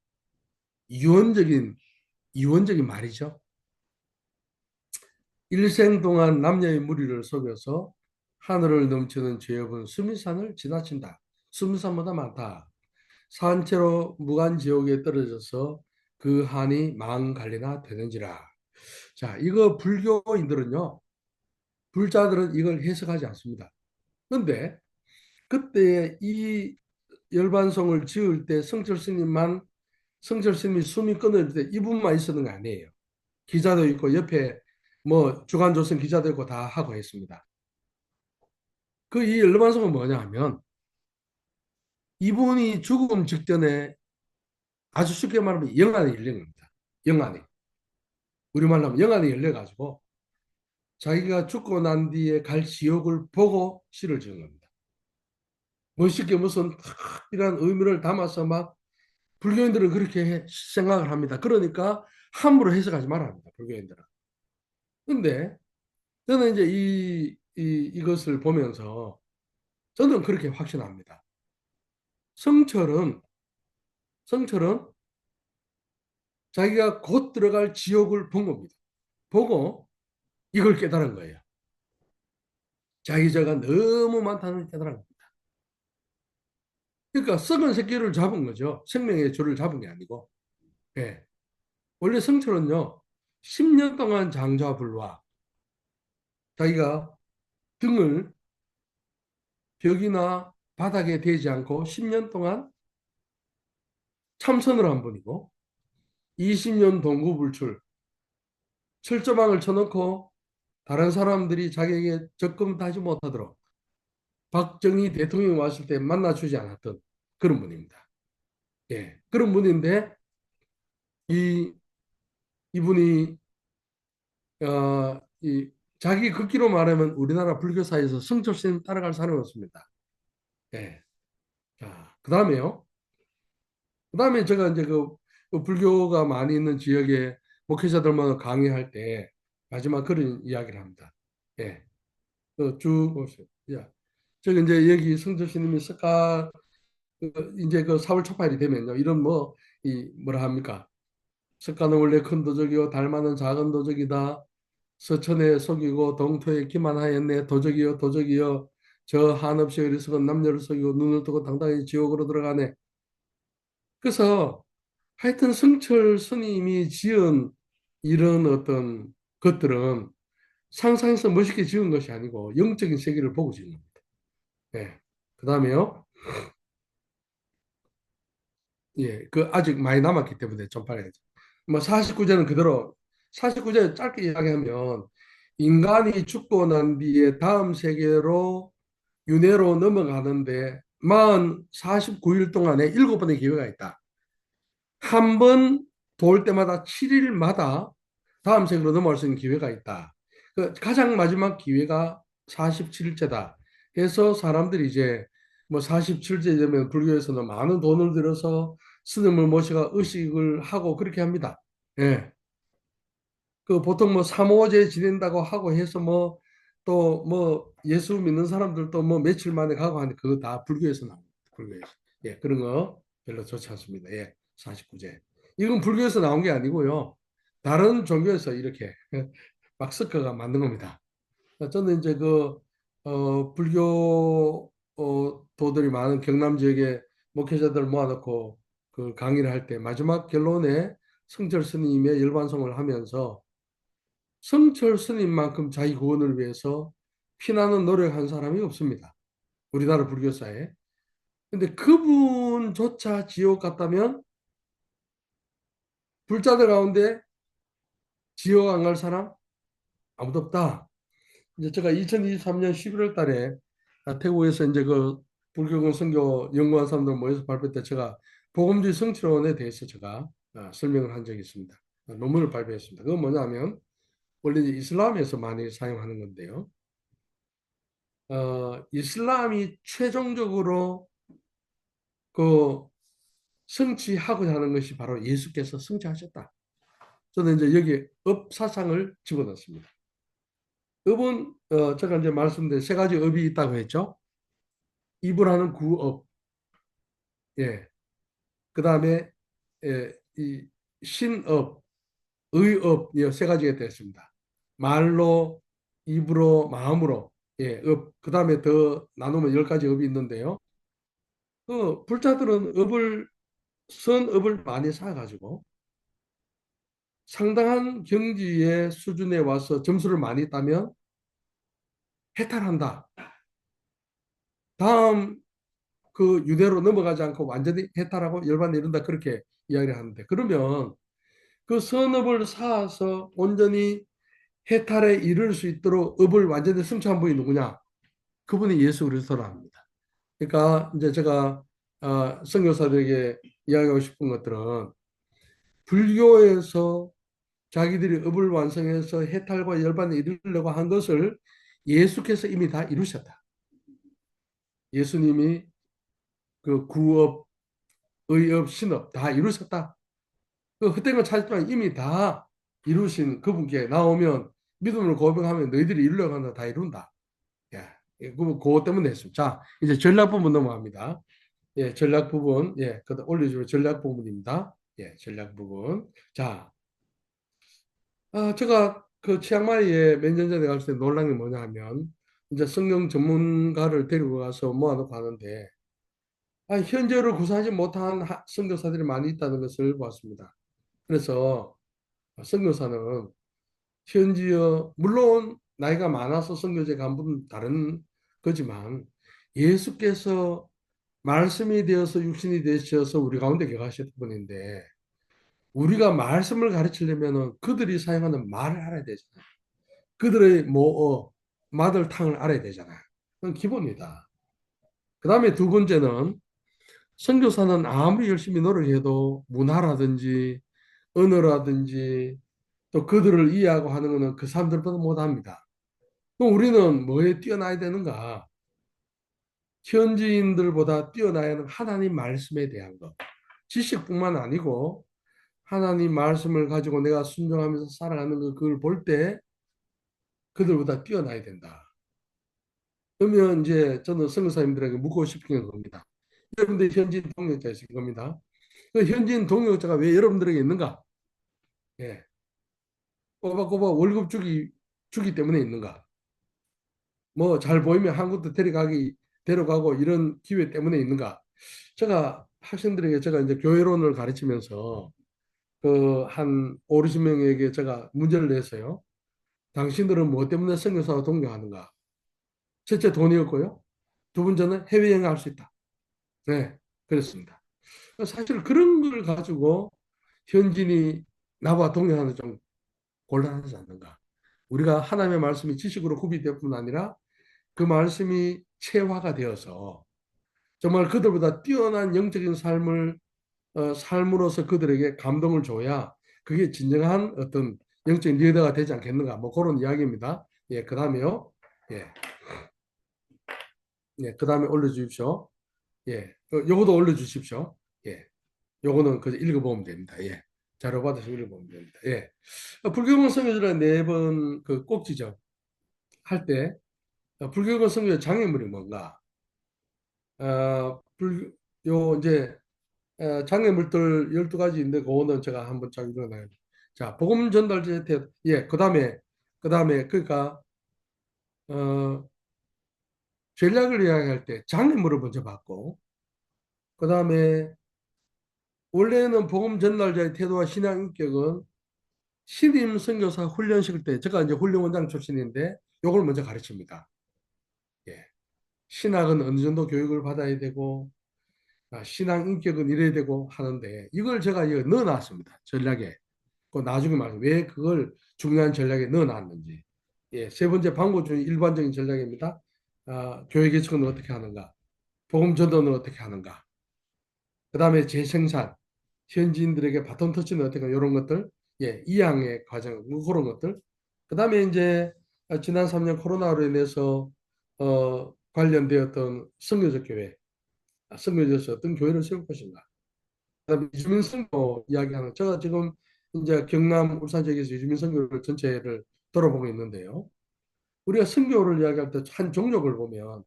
유언적인 유언적인 말이죠. 일생 동안 남녀의 무리를 속여서 하늘을 넘치는 죄업은 수미산을 지나친다. 수미산보다 많다. 산채로 무간지옥에 떨어져서 그 한이 망갈리나 되는지라. 자, 이거 불교인들은요, 불자들은 이걸 해석하지 않습니다. 그런데 그때 이 열반송을 지을 때 성철 스님이 숨이 끊어질 때 이분만 있었는 거 아니에요. 기자도 있고 옆에 뭐 주간조선 기자도 있고 다 하고 했습니다. 그 이 열반송은 뭐냐 하면 이분이 죽음 직전에 아주 쉽게 말하면 영안이 열린 겁니다. 영안이. 우리말로 하면 영안이 열려가지고 자기가 죽고 난 뒤에 갈 지옥을 보고 시를 지은 겁니다. 멋있게 무슨 특별한 의미를 담아서 막 불교인들은 그렇게 생각을 합니다. 그러니까 함부로 해석하지 말아야 합니다. 불교인들은. 근데 저는 이제 이것을 보면서 저는 그렇게 확신합니다. 성철은 성철은 자기가 곧 들어갈 지옥을 본 겁니다. 보고 이걸 깨달은 거예요. 자기 죄가 너무 많다는 깨달은 겁니다. 그러니까 썩은 새끼를 잡은 거죠. 생명의 줄을 잡은 게 아니고. 예. 원래 성철은요. 10년 동안 장좌불화 자기가 등을 벽이나 바닥에 대지 않고 10년 동안 참선을 한 분이고 20년 동구불출 철조망을 쳐놓고 다른 사람들이 자기에게 접근하지 못하도록 박정희 대통령이 왔을 때 만나주지 않았던 그런 분입니다. 예, 그런 분인데 이, 이분이 이 자기 걷기로 말하면 우리나라 불교 사회에서 성철 스님 따라갈 사람이 없습니다. 예. 자, 그다음에요. 그다음에 제가 이제 그 불교가 많이 있는 지역에 목회자들만 강의할 때 마지막 그런 이야기를 합니다. 예. 그쭉 보세요. 야, 저기 이제 여기 성철 스님이 석가 이제 그 4월 초파일이 되면요. 이런 뭐 이 뭐라 합니까? 석가는 원래 큰 도적이요 달마는 작은 도적이다. 서천에 속이고 동토에 기만하였네. 도적이요 도적이요 저 한없이 어리석은 남녀를 속이고 눈을 뜨고 당당히 지옥으로 들어가네. 그래서 하여튼 성철 스님이 지은 이런 어떤 것들은 상상해서 멋있게 지은 것이 아니고 영적인 세계를 보고 지은 겁니다. 예. 그 다음에요. 예, 그 아직 많이 남았기 때문에 전파해야죠. 뭐 49제는 그대로 49제 짧게 이야기하면 인간이 죽고 난 뒤에 다음 세계로 윤회로 넘어가는데 만 49일 동안에 7번의 기회가 있다. 한 번 돌 때마다 7일마다 다음 세계로 넘어갈 수 있는 기회가 있다. 그 가장 마지막 기회가 47일째다. 해서 사람들이 이제 뭐 47제 되면 불교에서는 많은 돈을 들여서 스님을 모시가 의식을 하고 그렇게 합니다. 예. 그 보통 뭐 삼오제 지낸다고 하고 해서 뭐 또 뭐 예수 믿는 사람들도 뭐 며칠 만에 가고 하는데 그거 다 불교에서 나옵니다. 불교에서. 예, 그런 거 별로 좋지 않습니다. 예, 49제. 이건 불교에서 나온 게 아니고요. 다른 종교에서 이렇게 막 섞어가 만든 겁니다. 저는 이제 불교 도들이 많은 경남 지역에 목회자들 모아놓고 그 강의를 할 때 마지막 결론에 성철 스님의 열반송을 하면서 성철 스님만큼 자기 구원을 위해서 피나는 노력한 사람이 없습니다. 우리나라 불교사에. 근데 그분조차 지옥 갔다면 불자들 가운데 지옥 안 갈 사람 아무도 없다. 이제 제가 2023년 11월 달에 태국에서 이제 그 불교권 선교 연구한 사람들 모여서 발표 때 제가 복음주의 성취론에 대해서 제가 설명을 한 적이 있습니다. 논문을 발표했습니다. 그건 뭐냐면 원래 이슬람에서 많이 사용하는 건데요. 이슬람이 최종적으로 그 성취하고자 하는 것이 바로 예수께서 성취하셨다. 저는 이제 여기 업 사상을 집어넣습니다. 업은 제가 이제 말씀드린 세 가지 업이 있다고 했죠. 이불하는 구업, 예. 그 다음에 이 신업, 의업 이세 가지가 되었습니다. 말로, 입으로, 마음으로, 예, 업. 그 다음에 더 나누면 10가지 업이 있는데요. 그 불자들은 선업을 많이 쌓아가지고 상당한 경지의 수준에 와서 점수를 많이 따면 해탈한다. 다음 그 유대로 넘어가지 않고 완전히 해탈하고 열반에 이른다. 그렇게 이야기를 하는데 그러면 그 선업을 쌓아서 온전히 해탈에 이를 수 있도록 업을 완전히 성취한 분이 누구냐? 그분이 예수 그리스도랍니다. 그러니까 이제 제가 선교사들에게 이야기하고 싶은 것들은 불교에서 자기들이 업을 완성해서 해탈과 열반에 이르려고 한 것을 예수께서 이미 다 이루셨다. 예수님이 그 구업, 의업, 신업 다 이루셨다. 그 헛된 걸 찾을 동안 이미 다 이루신 그분께 나오면 믿음으로 고백하면 너희들이 이루려고 한다 다 이룬다. 예, 그거 때문에 했습니다. 자, 이제 전략 부분 넘어갑니다. 예, 전략 부분, 예, 그다 올려주면 전략 부분입니다. 예, 전략 부분. 자, 제가 그 치앙마이에 몇 년 전에 갔을 때 놀란 게 뭐냐 하면, 이제 성경 전문가를 데리고 가서 모아놓고 하는데, 현재를 구사하지 못한 선교사들이 많이 있다는 것을 보았습니다. 그래서 선교사는 현지어, 물론 나이가 많아서 선교제 간 분은 다른 거지만, 예수께서 말씀이 되어서 육신이 되셔서 우리 가운데 계하셨던 분인데, 우리가 말씀을 가르치려면 그들이 사용하는 말을 알아야 되잖아요. 그들의 모어, 마들탕을 알아야 되잖아요. 그건 기본이다. 그 다음에 두 번째는 선교사는 아무리 열심히 노력해도 문화라든지 언어라든지 또 그들을 이해하고 하는 것은 그 사람들보다 못합니다. 그럼 우리는 뭐에 뛰어나야 되는가? 현지인들보다 뛰어나야 하는 하나님 말씀에 대한 것. 지식뿐만 아니고 하나님 말씀을 가지고 내가 순종하면서 살아가는 거 그걸 볼 때 그들보다 뛰어나야 된다. 그러면 이제 저는 선교사님들에게 묻고 싶은 겁니다. 여러분들 현지인 동역자이실 겁니다. 그 현지인 동역자가 왜 여러분들에게 있는가? 예. 꼬박꼬박 월급 주기 때문에 있는가? 뭐 잘 보이면 한국도 데려가고 이런 기회 때문에 있는가? 제가 학생들에게 제가 이제 교회론을 가르치면서 그 한 5, 60명에게 제가 문제를 냈어요. 당신들은 뭐 때문에 선교사와 동경하는가? 첫째 돈이었고요. 두 번째는 해외여행 할 수 있다. 네, 그렇습니다. 사실 그런 걸 가지고 현진이 나와 동행하는 좀 곤란하지 않는가. 우리가 하나님의 말씀이 지식으로 구비될 뿐 아니라 그 말씀이 체화가 되어서 정말 그들보다 뛰어난 영적인 삶으로서 그들에게 감동을 줘야 그게 진정한 어떤 영적인 리더가 되지 않겠는가. 뭐 그런 이야기입니다. 예, 그 다음에요. 예, 예, 그 다음에 올려주십시오. 예, 요거도 올려주십시오. 예, 요거는 그 읽어보면 됩니다. 예, 자료 받아서 읽어보면 됩니다. 예, 불교권 성교절에 네 번 그 꼭지점 할 때 불교권 성교의 장애물이 뭔가? 요 이제 장애물들 12가지인데 그거는 제가 한번 쫙 읽어놔요. 자, 복음 전달제 태 예, 그다음에 그러니까 어 전략을 이야기할 때 장애물을 먼저 받고 그다음에 원래는 복음 전달자의 태도와 신앙 인격은 신임 선교사 훈련식 때 제가 이제 훈련원장 출신인데 요걸 먼저 가르칩니다. 예. 신학은 어느 정도 교육을 받아야 되고 신앙 인격은 이래야 되고 하는데 이걸 제가 이거 넣어놨습니다. 전략에. 그 나중에 말해 왜 그걸 중요한 전략에 넣어놨는지. 예, 세 번째 방법 중에 일반적인 전략입니다. 교회 개척은 어떻게 하는가? 복음 전도는 어떻게 하는가? 그 다음에 재생산, 현지인들에게 바톤 터치는 어떻게 하는가? 이런 것들, 예, 이양의 과정, 뭐 그런 것들. 그 다음에 이제 지난 3년 코로나로 인해서 관련되었던 선교적 교회, 선교지에서 어떤 교회를 세울 것인가? 그다음에 이주민 선교 이야기하는 제가 지금 이제 경남 울산 지역에서 이주민 선교를 전체를 돌아보고 있는데요. 우리가 선교를 이야기할 때 한 종족을 보면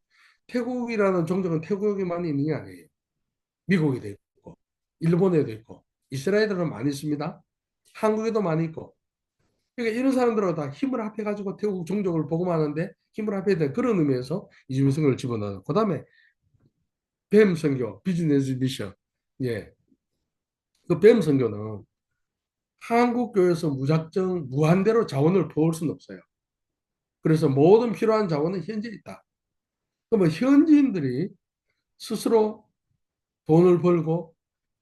태국이라는 종족은 태국에만 있는 게 아니에요. 미국에도 있고 일본에도 있고 이스라엘에도 많이 있습니다. 한국에도 많이 있고 그러니까 이런 사람들하고 다 힘을 합해가지고 태국 종족을 복음하는데 힘을 합해야 돼. 그런 의미에서 이주민 선교를 집어넣어. 그다음에 뱀 선교 비즈니스 미션. 예. 그 뱀 선교는 한국 교회에서 무작정 무한대로 자원을 부을 수는 없어요. 그래서 모든 필요한 자원은 현지에 있다. 그러면 현지인들이 스스로 돈을 벌고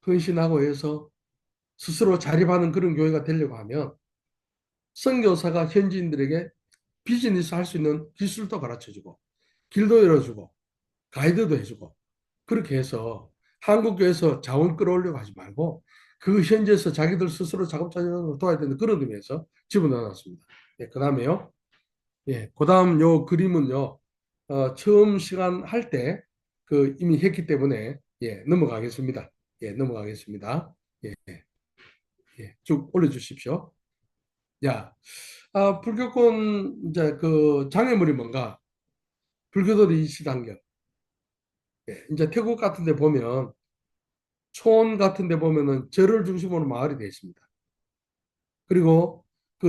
헌신하고 해서 스스로 자립하는 그런 교회가 되려고 하면 선교사가 현지인들에게 비즈니스 할 수 있는 기술도 가르쳐주고 길도 열어주고 가이드도 해주고 그렇게 해서 한국 교회에서 자원 끌어올려고 하지 말고 그 현지에서 자기들 스스로 작업자적으로 도와야 되는 그런 의미에서 집어넣어놨습니다. 예, 그 다음에요. 예, 그 다음 요 그림은요. 처음 시간 할 때 그 이미 했기 때문에 예, 넘어가겠습니다. 예, 넘어가겠습니다. 예, 예, 쭉 올려주십시오. 야, 불교권 이제 그 장애물이 뭔가? 불교도의 이시단결. 예, 이제 태국 같은 데 보면 촌 같은 데 보면은 절을 중심으로 마을이 되어 있습니다. 그리고 그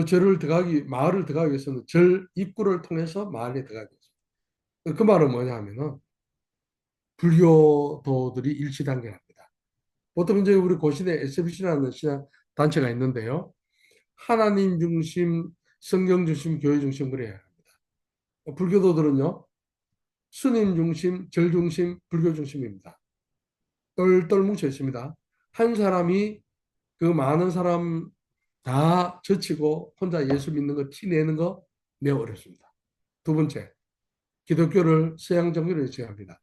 마을을 들어가기 위해서는 절 입구를 통해서 마을에 들어가야 되습니다. 그 말은 뭐냐 하면은 불교도들이 일치단결합니다. 보통 이제 우리 고시대 SBC라는 신학 단체가 있는데요. 하나님 중심, 성경 중심, 교회 중심 그래야 합니다. 불교도들은요. 스님 중심, 절 중심, 불교 중심입니다. 똘똘 뭉쳐 있습니다. 한 사람이 그 많은 사람 다 젖히고 혼자 예수 믿는 거 티내는 거 매우 어렵습니다. 두 번째, 기독교를 서양 정교로 제외합니다.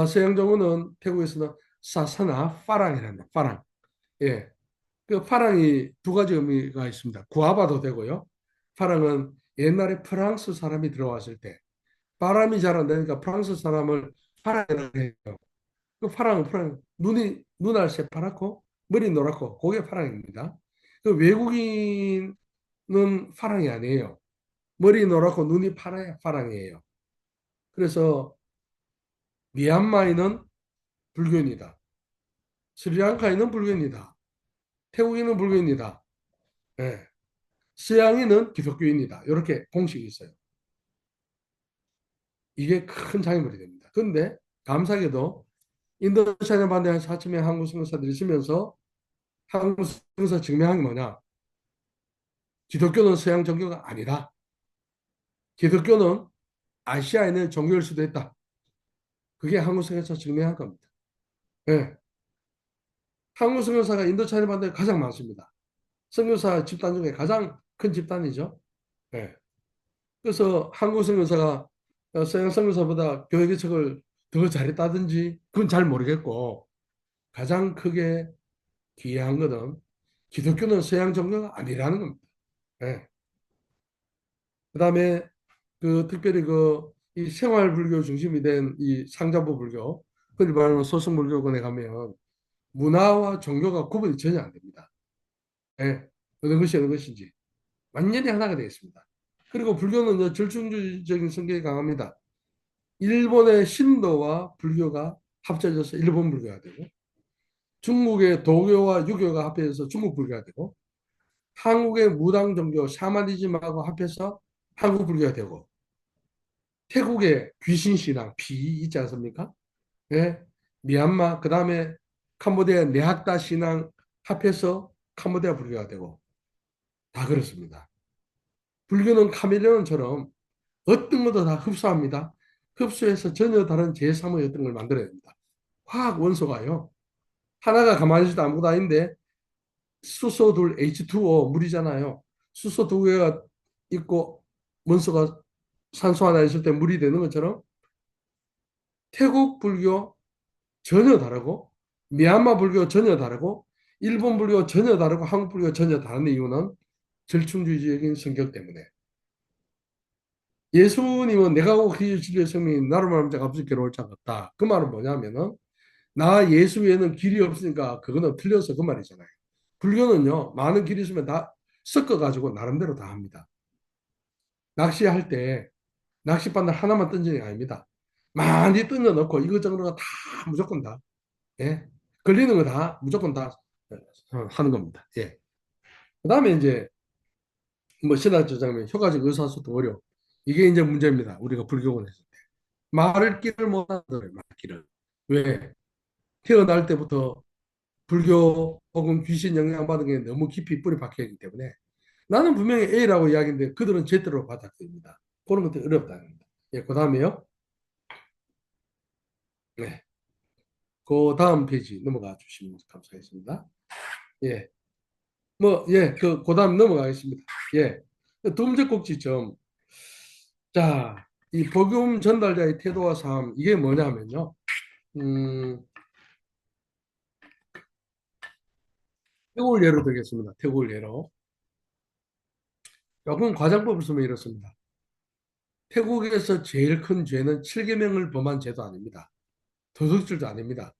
서양 정교는 태국에서는 사사나 파랑이랍니다. 파랑. 예. 그 파랑이 두 가지 의미가 있습니다. 구아바도 되고요. 파랑은 옛날에 프랑스 사람이 들어왔을 때 바람이 잘 안 되니까 프랑스 사람을 파랑이라고 해요. 그 파랑 눈알 새파랗고 머리 노랗고 그게 파랑입니다. 그 외국인은 파랑이 아니에요. 머리 노랗고 눈이 파라야 파랑이에요. 그래서 미얀마에는 불교인이다. 스리랑카에는 불교인이다. 태국에는 불교인이다. 예. 서양인은 기독교인이다. 이렇게 공식이 있어요. 이게 큰 장애물이 됩니다. 그런데 감사하게도 인도차이나 반대한 4천명 한국 선교사들이 있으면서 한국 선교사 증명한 게 뭐냐? 기독교는 서양 종교가 아니다. 기독교는 아시아에 있는 종교일 수도 있다. 그게 한국 선교사 증명한 겁니다. 네. 한국 선교사가 인도차이나 반대에 가장 많습니다. 선교사 집단 중에 가장 큰 집단이죠. 네. 그래서 한국 선교사가 서양 선교사보다 교회 개척을 더 잘했다든지 그건 잘 모르겠고 가장 크게 기여한 것은 기독교는 서양 종교가 아니라는 겁니다. 예. 그다음에 그 특별히 그 이 생활 불교 중심이 된 이 상자부 불교, 흔히 말하는 소승불교권에 가면 문화와 종교가 구분이 전혀 안 됩니다. 예. 어느 것이 어느 것인지 완전히 하나가 되어 있습니다. 그리고 불교는 절충주의적인 성격이 강합니다. 일본의 신도와 불교가 합쳐져서 일본 불교가 되고 중국의 도교와 유교가 합해져서 중국 불교가 되고 한국의 무당 종교 샤머니즘하고 합해서 한국 불교가 되고 태국의 귀신 신앙 비 있지 않습니까? 예, 미얀마 그다음에 캄보디아 네학다 신앙 합해서 캄보디아 불교가 되고 다 그렇습니다. 불교는 카멜레온처럼 어떤 것도 다 흡수합니다. 흡수해서 전혀 다른 제3의 어떤 걸 만들어야 됩니다. 화학 원소가요. 하나가 가만히 있어도 아무것도 아닌데 수소 둘 H2O 물이잖아요. 수소 두 개가 있고 원소가 산소 하나 있을 때 물이 되는 것처럼 태국 불교 전혀 다르고 미얀마 불교 전혀 다르고 일본 불교 전혀 다르고 한국 불교 전혀 다른 이유는 절충주의적인 성격 때문에 예수님은 내가 곧 그 진리의 생명이 나로 말하면 자가 없이 괴로울 자가 없다. 그 말은 뭐냐면은 나 예수 외에는 길이 없으니까 그거는 틀려서 그 말이잖아요. 불교는요 많은 길이 있으면 다 섞어가지고 나름대로 다 합니다. 낚시할 때 낚싯바늘 하나만 던지는 게 아닙니다. 많이 던져 넣고 이것저것 다 무조건 다 예? 걸리는 거 다 무조건 다 하는 겁니다. 예. 그다음에 이제 뭐 신학 주장면 효과적 의사소통 어려움 이게 이제 문제입니다. 우리가 불교권에서 말을 길을 못하는 말길을 왜 태어날 때부터 불교 혹은 귀신 영향받은 게 너무 깊이 뿌리 박혀 있기 때문에 나는 분명히 A라고 이야기인데 그들은 Z로 받아들입니다. 그런 것들이 어렵다는 겁니다. 예, 그 다음에요. 네. 그 다음 페이지 넘어가 주시면 감사하겠습니다. 예. 뭐, 예, 그 다음 넘어가겠습니다. 예. 두 번째 꼭지점. 자, 이 복음 전달자의 태도와 삶, 이게 뭐냐면요. 음, 태국을 예로 들겠습니다. 태국을 예로. 조금 과장법을 쓰면 이렇습니다. 태국에서 제일 큰 죄는 7계명을 범한 죄도 아닙니다. 도둑질도 아닙니다.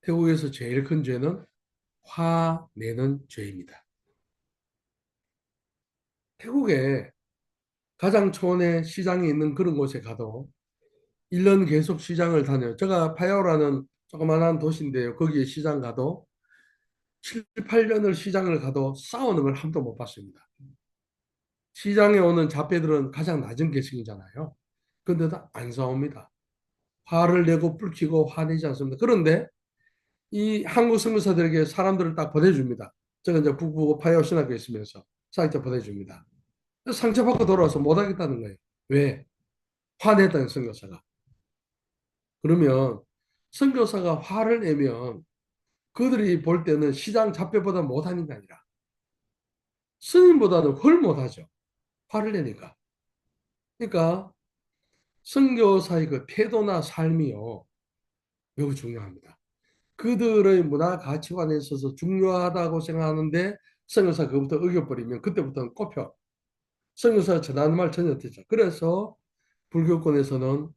태국에서 제일 큰 죄는 화내는 죄입니다. 태국에 가장 초원에 시장이 있는 그런 곳에 가도 1년 계속 시장을 다녀요. 제가 파야오라는 조그만한 도시인데요. 거기에 시장 가도 7, 8년을 시장을 가도 싸우는 걸 한 번도 못 봤습니다. 시장에 오는 잡배들은 가장 낮은 계층이잖아요. 근데도 안 싸웁니다. 화를 내고 불키고 화내지 않습니다. 그런데 이 한국 선교사들에게 사람들을 딱 보내줍니다. 제가 이제 북부 파이어 신학교에 있으면서 사역자 보내줍니다. 상처받고 돌아와서 못하겠다는 거예요. 왜? 화냈다는 선교사가. 그러면 선교사가 화를 내면 그들이 볼 때는 시장 잡배보다 못하는 게 아니라 스님보다는 훨 못하죠. 화를 내니까. 그러니까 선교사의 그 태도나 삶이요. 매우 중요합니다. 그들의 문화 가치관에 있어서 중요하다고 생각하는데 성교사 그것부터 어겨버리면 그때부터는 꼽혀. 성교사 전하는 말 전혀 듣죠. 그래서 불교권에서는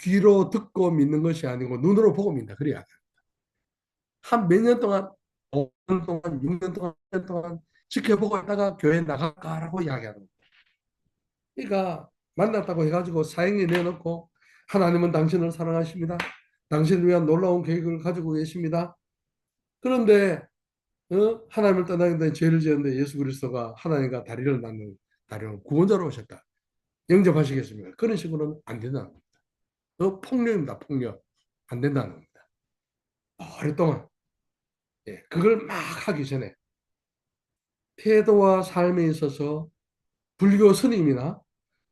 귀로 듣고 믿는 것이 아니고 눈으로 보고 믿는다. 그래야 한 몇 년 동안, 5년 동안, 6년 동안, 1년 동안 지켜보고 있다가 교회 나갈까라고 이야기하는 거예요. 그러니까 만났다고 해가지고 사행리 내놓고 하나님은 당신을 사랑하십니다. 당신을 위한 놀라운 계획을 가지고 계십니다. 그런데 하나님을 떠나게 된 죄를 지었는데 예수 그리스도가 하나님과 다리를 나누는 다리는 구원자로 오셨다. 영접하시겠습니까? 그런 식으로는 안 된다는 겁니다. 폭력입니다. 폭력. 안 된다는 겁니다. 오랫동안 그걸 막 하기 전에 태도와 삶에 있어서 불교 스님이나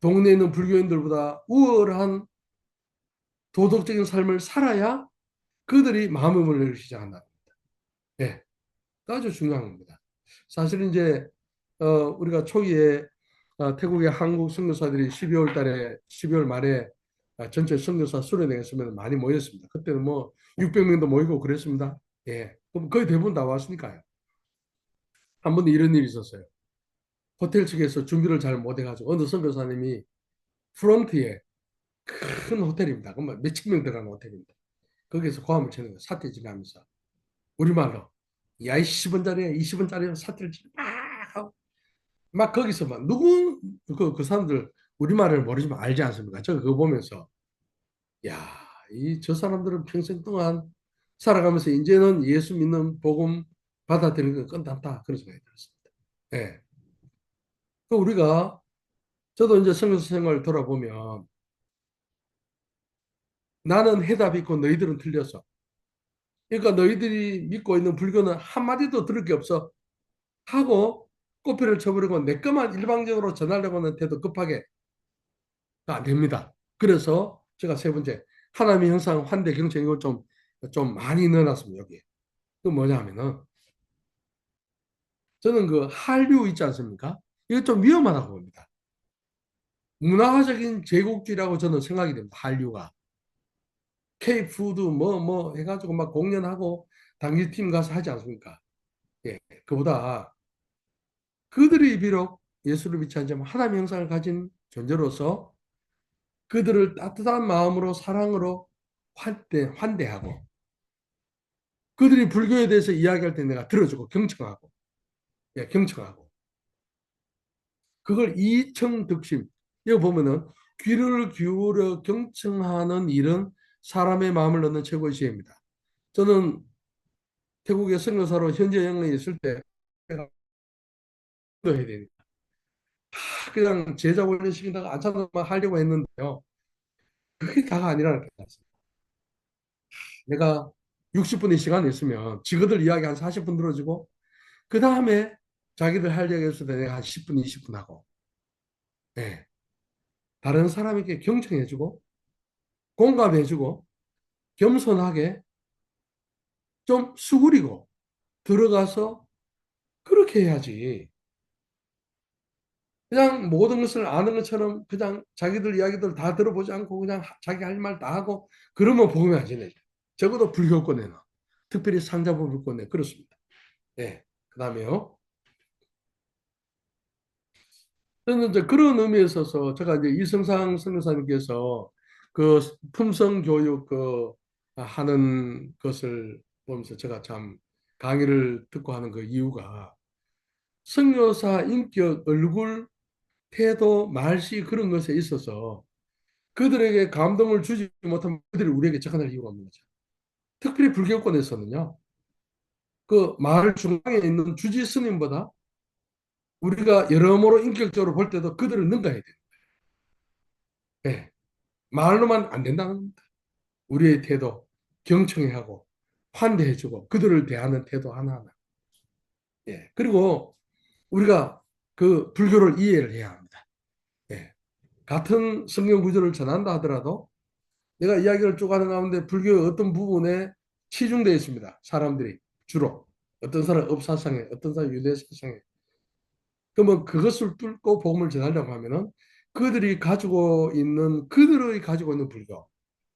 동네에 있는 불교인들보다 우월한 도덕적인 삶을 살아야 그들이 마음의 문을 열기 시작한다. 예, 아주 중요한 겁니다. 사실 이제 우리가 초기에 태국의 한국 선교사들이 12월 달에 12월 말에 전체 선교사 수련회 했으면 많이 모였습니다. 그때는 뭐 600명도 모이고 그랬습니다. 예, 그럼 거의 대부분 다 왔으니까요. 한 번 이런 일이 있었어요. 호텔 측에서 준비를 잘 못해가지고 어느 선교사님이 프론트에 큰 호텔입니다. 그러면 몇천 명 들어가는 호텔입니다. 거기서 고함을 치는 거예요. 사태 지나면서 우리말로 야 20원짜리야 20원짜리야 사태를 막 하고 막 거기서 막 누구 그 사람들 우리말을 모르지만 알지 않습니까? 저 그거 보면서 야, 이 저 사람들은 평생 동안 살아가면서 이제는 예수 믿는 복음 받아들이는 건 끝났다 그런 생각이 들었습니다. 예. 그 우리가 저도 이제 선교사 생활을 돌아보면 나는 해답이 있고 너희들은 틀렸어. 그러니까 너희들이 믿고 있는 불교는 한마디도 들을 게 없어. 하고 꼬피를 쳐버리고 내 것만 일방적으로 전하려고 하는 태도 급하게 안 됩니다. 그래서 제가 세 번째 하나님의 형상 환대 경청 이걸 좀 많이 넣어놨습니다. 여기. 그 뭐냐 하면은 저는 그 한류 있지 않습니까? 이거 좀 위험하다고 봅니다. 문화적인 제국주의라고 저는 생각이 됩니다. 한류가. K푸드 뭐 해가지고 막 공연하고 당일팀 가서 하지 않습니까? 예, 그보다 그들이 비록 예수를 믿지 않지만 하나님의 형상을 가진 존재로서 그들을 따뜻한 마음으로 사랑으로 환대하고 그들이 불교에 대해서 이야기할 때 내가 들어주고 경청하고 경청하고 그걸 이청득심 여기 보면은 귀를 기울여 경청하는 일은 사람의 마음을 넣는 최고의 지혜입니다. 저는 태국의 선교사로 현재 영내에 있을 때 해야 되니까 그냥 제자 훈련시킨다가 안창만 하려고 했는데요. 그게 다가 아니라는 게 났어요. 내가 60분의 시간 있으면 지그들 이야기 한 40분 들어주고 그 다음에 자기들 할 얘기 했을 때 내가 한 10분, 20분 하고 네. 다른 사람에게 경청해주고 공감해주고 겸손하게 좀 수그리고 들어가서 그렇게 해야지. 그냥 모든 것을 아는 것처럼 그냥 자기들 이야기들 다 들어보지 않고 그냥 자기 할 말 다 하고 그러면 복음이 안 지내죠. 적어도 불교권에는 특별히 상자부불권에 그렇습니다. 예. 그 다음에요. 저는 이제 그런 의미에 있어서 제가 이제 이성상 선교사님께서 그 품성 교육 그 하는 것을 보면서 제가 참 강의를 듣고 하는 그 이유가 선교사 인격, 얼굴, 태도, 말씨 그런 것에 있어서 그들에게 감동을 주지 못하면 그들이 우리에게 접근할 이유가 없는 거죠. 특별히 불교권에서는요. 그 말 중앙에 있는 주지 스님보다 우리가 여러모로 인격적으로 볼 때도 그들을 능가해야 돼요. 네. 말로만 안 된다는 겁니다. 우리의 태도, 경청해 하고 환대해주고 그들을 대하는 태도 하나하나. 예. 그리고 우리가 그 불교를 이해를 해야 합니다. 예. 같은 성경 구절을 전한다 하더라도 내가 이야기를 쭉 하는 가운데 불교의 어떤 부분에 치중되어 있습니다. 사람들이 주로. 어떤 사람 업사상에, 어떤 사람 유대사상에. 그러면 그것을 뚫고 복음을 전하려고 하면은 그들이 가지고 있는 불교.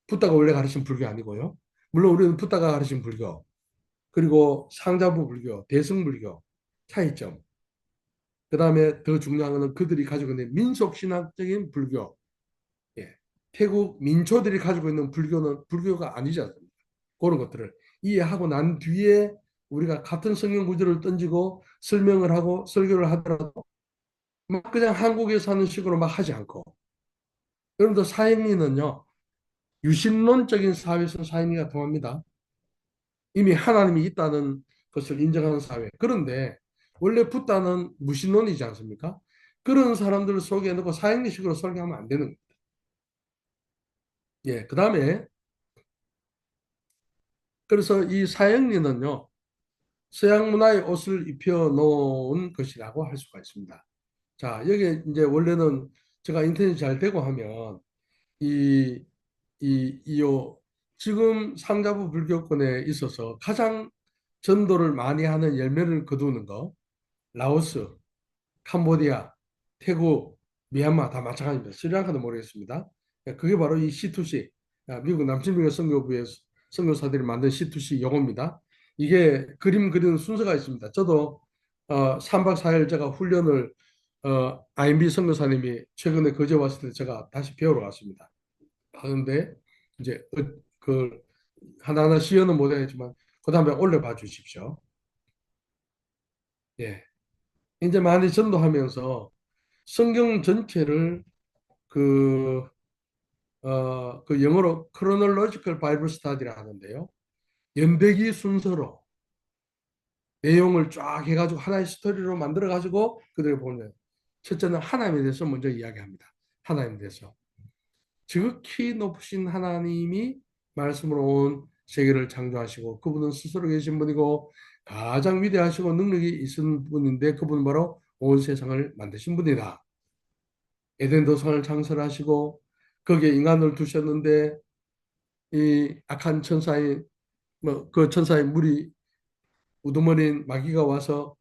붓다가 원래 가르친 불교 아니고요. 물론 우리는 붓다가 가르친 불교, 그리고 상자부 불교, 대승불교 차이점. 그 다음에 더 중요한 것은 그들이 가지고 있는 민속신학적인 불교. 예. 태국 민초들이 가지고 있는 불교는 불교가 아니지 않습니까? 그런 것들을 이해하고 난 뒤에 우리가 같은 성경 구절을 던지고 설명을 하고 설교를 하더라도 막 그냥 한국에서 하는 식으로 막 하지 않고. 여러분들 사형리는요, 유신론적인 사회에서 사형리가 통합니다. 이미 하나님이 있다는 것을 인정하는 사회. 그런데 원래 붓다는 무신론이지 않습니까? 그런 사람들을 속에 넣고 사형리식으로 설교하면 안 되는 거예요. 예, 그 다음에 그래서 이 사형리는요, 서양 문화의 옷을 입혀 놓은 것이라고 할 수가 있습니다. 자, 여기 이제 원래는 제가 인터넷이 잘 되고 하면 이, 이요, 지금 상자부 불교권에 있어서 가장 전도를 많이 하는 열매를 거두는 거, 라오스, 캄보디아, 태국, 미얀마 다 마찬가지입니다. 스리랑카도 모르겠습니다. 그게 바로 이 C2C, 미국 남침미국 선교부의 선교사들이 만든 C2C 용어입니다. 이게 그림 그리는 순서가 있습니다. 저도 3박 4일 제가 훈련을 IMB 선교사님이 최근에 거제 왔을 때 제가 다시 배우러 갔습니다. 하는데 이제 그 하나하나 시연은 못하겠지만 그 다음에 올려봐 주십시오. 예. 이제 많이 전도하면서 성경 전체를 그, 그 영어로 chronological Bible Study라 하는데요. 연대기 순서로 내용을 쫙 해가지고 하나의 스토리로 만들어가지고 그들을 보면 첫째는 하나님에 대해서 먼저 이야기합니다. 하나님에 대해서. 지극히 높으신 하나님이 말씀으로 온 세계를 창조하시고 그분은 스스로 계신 분이고 가장 위대하시고 능력이 있은 분인데 그분은 바로 온 세상을 만드신 분이다. 에덴 도상을 창설하시고 거기에 인간을 두셨는데 이 악한 천사의 뭐 그 천사의 물이 우두머리인 마귀가 와서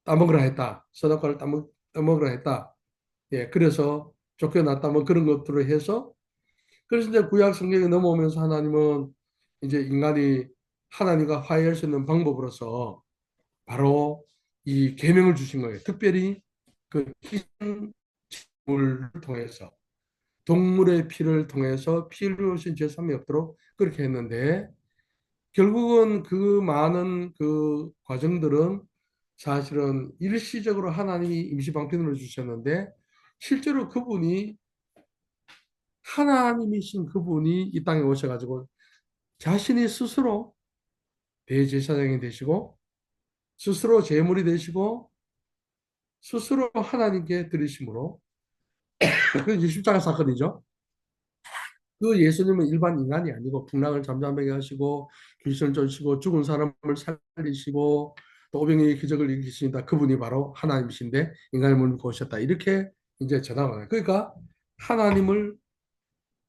따먹으라 했다. 선악과를 따먹으라 했다. 예, 그래서 쫓겨났다. 뭐 그런 것들을 해서 그래서 이제 구약 성경에 넘어오면서 하나님은 이제 인간이 하나님과 화해할 수 있는 방법으로서 바로 이 계명을 주신 거예요. 특별히 그 희생물을 통해서 동물의 피를 통해서 피 흘리신 죄삼이 없도록 그렇게 했는데 결국은 그 많은 그 과정들은 사실은 일시적으로 하나님이 임시 방편으로 주셨는데 실제로 그분이 하나님이신 그분이 이 땅에 오셔가지고 자신이 스스로 대제사장이 되시고 스스로 제물이 되시고 스스로 하나님께 드리심으로 그 이제 십자가 사건이죠. 그 예수님은 일반 인간이 아니고 풍랑을 잠잠하게 하시고 귀신을 쫓으시고 죽은 사람을 살리시고 또 오병이의 기적을 일으키신다. 그분이 바로 하나님이신데 인간의 몸을 입고 오셨다. 이렇게 이제 전하거든요. 그러니까 하나님을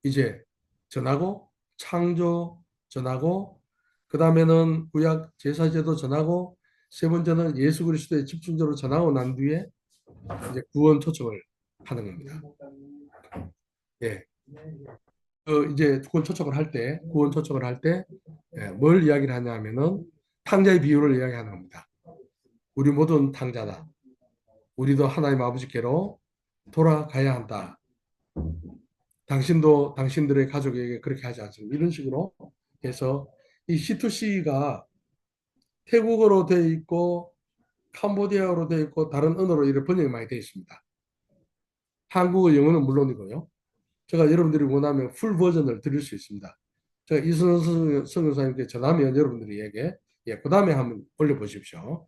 이제 전하고 창조 전하고 그 다음에는 구약 제사제도 전하고 세 번째는 예수 그리스도의 집중적으로 전하고 난 뒤에 이제 구원 초청을 하는 겁니다. 예. 이제 구원 초청을 할 때, 예, 뭘 이야기를 하냐면은 탕자의 비유를 이야기하는 겁니다. 우리 모두는 탕자다. 우리도 하나님 아버지께로 돌아가야 한다. 당신도 당신들의 가족에게 그렇게 하지 않습니까? 이런 식으로 해서 이 C2C가 태국어로 되어 있고 캄보디아어로 되어 있고 다른 언어로 이렇게 번역이 많이 되어 있습니다. 한국어, 영어는 물론이고요. 제가 여러분들이 원하면 풀 버전을 드릴 수 있습니다. 제가 이순원 선교사님께 전하면 여러분들이 얘기, 예, 그 다음에 한번 올려보십시오.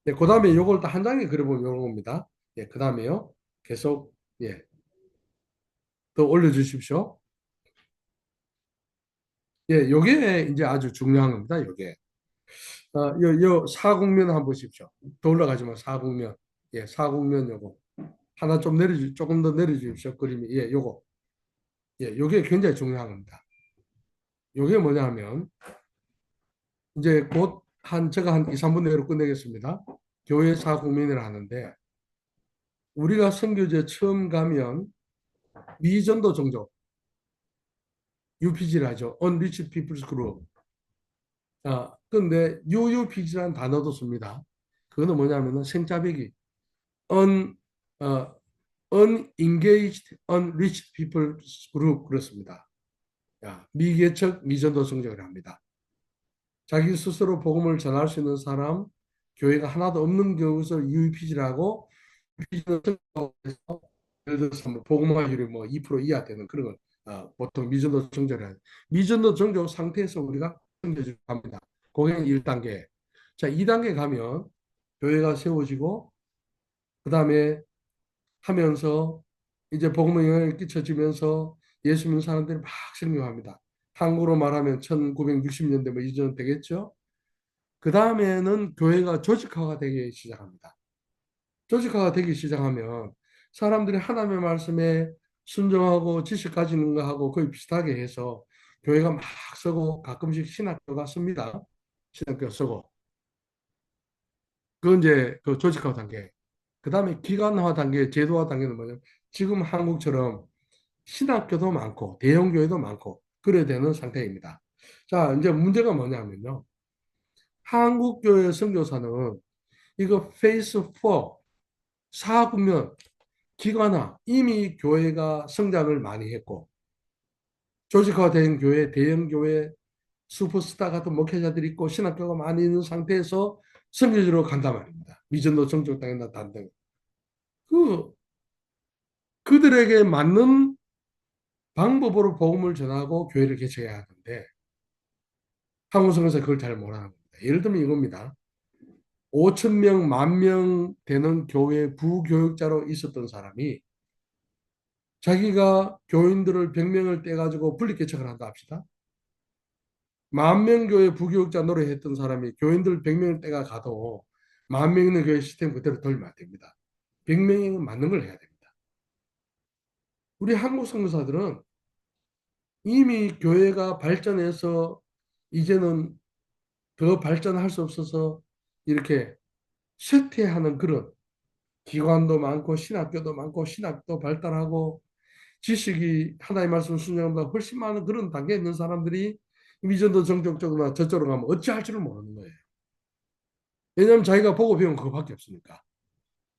네, 그 다음에 요걸 한 장에 그려보면 요런 겁니다. 예, 그 다음에요. 계속, 예, 더 올려주십시오. 예, 요게 이제 아주 중요한 겁니다. 요게. 요 사국면 한번 보십시오. 더 올라가지만 사국면. 예, 사국면 요거. 하나 좀 조금 더 내려주십시오. 그림이. 예, 요거. 예, 요게 굉장히 중요한 겁니다. 요게 뭐냐 하면, 이제 곧 제가 한 2, 3분 내로 끝내겠습니다. 교회 사국면이라 하는데, 우리가 선교제 처음 가면 미전도 종족, UPG를 하죠. Unreached People's Group. 근데 UUPG라는 단어도 씁니다. 그거는 뭐냐면은 생짜배기 un, 어, unengaged, unreached people's group 그렇습니다. 미개척, 미전도 성적을 합니다. 자기 스스로 복음을 전할 수 있는 사람, 교회가 하나도 없는 경우에서 UPG라고 예를 들어서 뭐 복음화율이 뭐 2% 이하 되는 그런 걸 보통 미전도 정조를 미전도 정조 상태에서 우리가 정조를 합니다. 그게 1단계. 자, 2단계 가면 교회가 세워지고 그 다음에 하면서 이제 복음의 영향을 끼쳐지면서 예수 믿는 사람들이 막 생겨납니다. 한국으로 말하면 1960년대 뭐 이전 되겠죠. 그 다음에는 교회가 조직화가 되기 시작합니다. 조직화가 되기 시작하면 사람들이 하나님의 말씀에 순종하고 지식 가지는 거하고 거의 비슷하게 해서 교회가 막 쓰고 가끔씩 신학교가 씁니다. 신학교 쓰고. 그건 이제 그 조직화 단계. 그 다음에 기관화 단계, 제도화 단계는 뭐냐면 지금 한국처럼 신학교도 많고 대형 교회도 많고 그래야 되는 상태입니다. 자, 이제 문제가 뭐냐면요. 한국 교회 선교사는 이거 페이스 4 4국면 기관화 이미 교회가 성장을 많이 했고 조직화된 교회, 대형 교회, 슈퍼스타 같은 목회자들이 있고 신학교가 많이 있는 상태에서 선교지로 간단 말입니다. 미전도 정족당이나 단등. 그 그들에게 맞는 방법으로 복음을 전하고 교회를 개척해야 하는데 한국 선교사 그걸 잘 못하는 겁니다. 예를 들면 이겁니다. 5천 명, 10,000명 되는 교회 부교육자로 있었던 사람이 자기가 교인들을 100명을 떼가지고 분리개척을 한다 합시다. 10,000명 교회 부교육자 노릇했던 사람이 교인들 100명을 떼가 가도 10,000명 있는 교회 시스템 그대로 돌면 안 됩니다. 100명은 맞는 걸 해야 됩니다. 우리 한국 선교사들은 이미 교회가 발전해서 이제는 더 발전할 수 없어서 이렇게 쇠퇴하는 그런 기관도 많고 신학교도 많고 신학도 발달하고 지식이 하나의 말씀 순종보다 훨씬 많은 그런 단계에 있는 사람들이 미전도 정적적으로 저쪽으로 가면 어찌할 줄을 모르는 거예요. 왜냐하면 자기가 보고 배운 그거밖에 없으니까.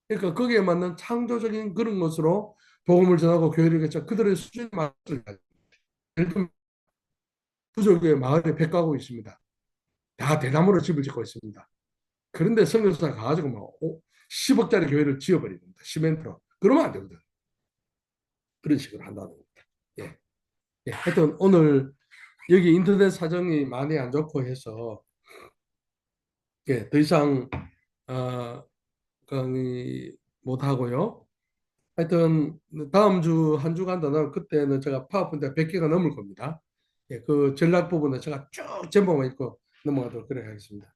그러니까 거기에 맞는 창조적인 그런 것으로 복음을 전하고 교회를 개척 그들의 수준에 맞춰 예를 들면 부족의 마을에 백 가구 있습니다. 다 대나무로 집을 짓고 있습니다. 그런데 성교사가 가가지고 막 10억짜리 교회를 지어버립니다. 시멘트로. 그러면 안 되거든. 그런 식으로 한다는 겁니다. 예. 예. 하여튼 오늘 여기 인터넷 사정이 많이 안 좋고 해서 예, 더 이상 강의 못 하고요. 하여튼 다음 주 한 주간 더 나면 그때는 제가 파워포인트 100개가 넘을 겁니다. 예, 그 전략 부분은 제가 쭉 전부만 읽고 넘어가도록 그래 하겠습니다.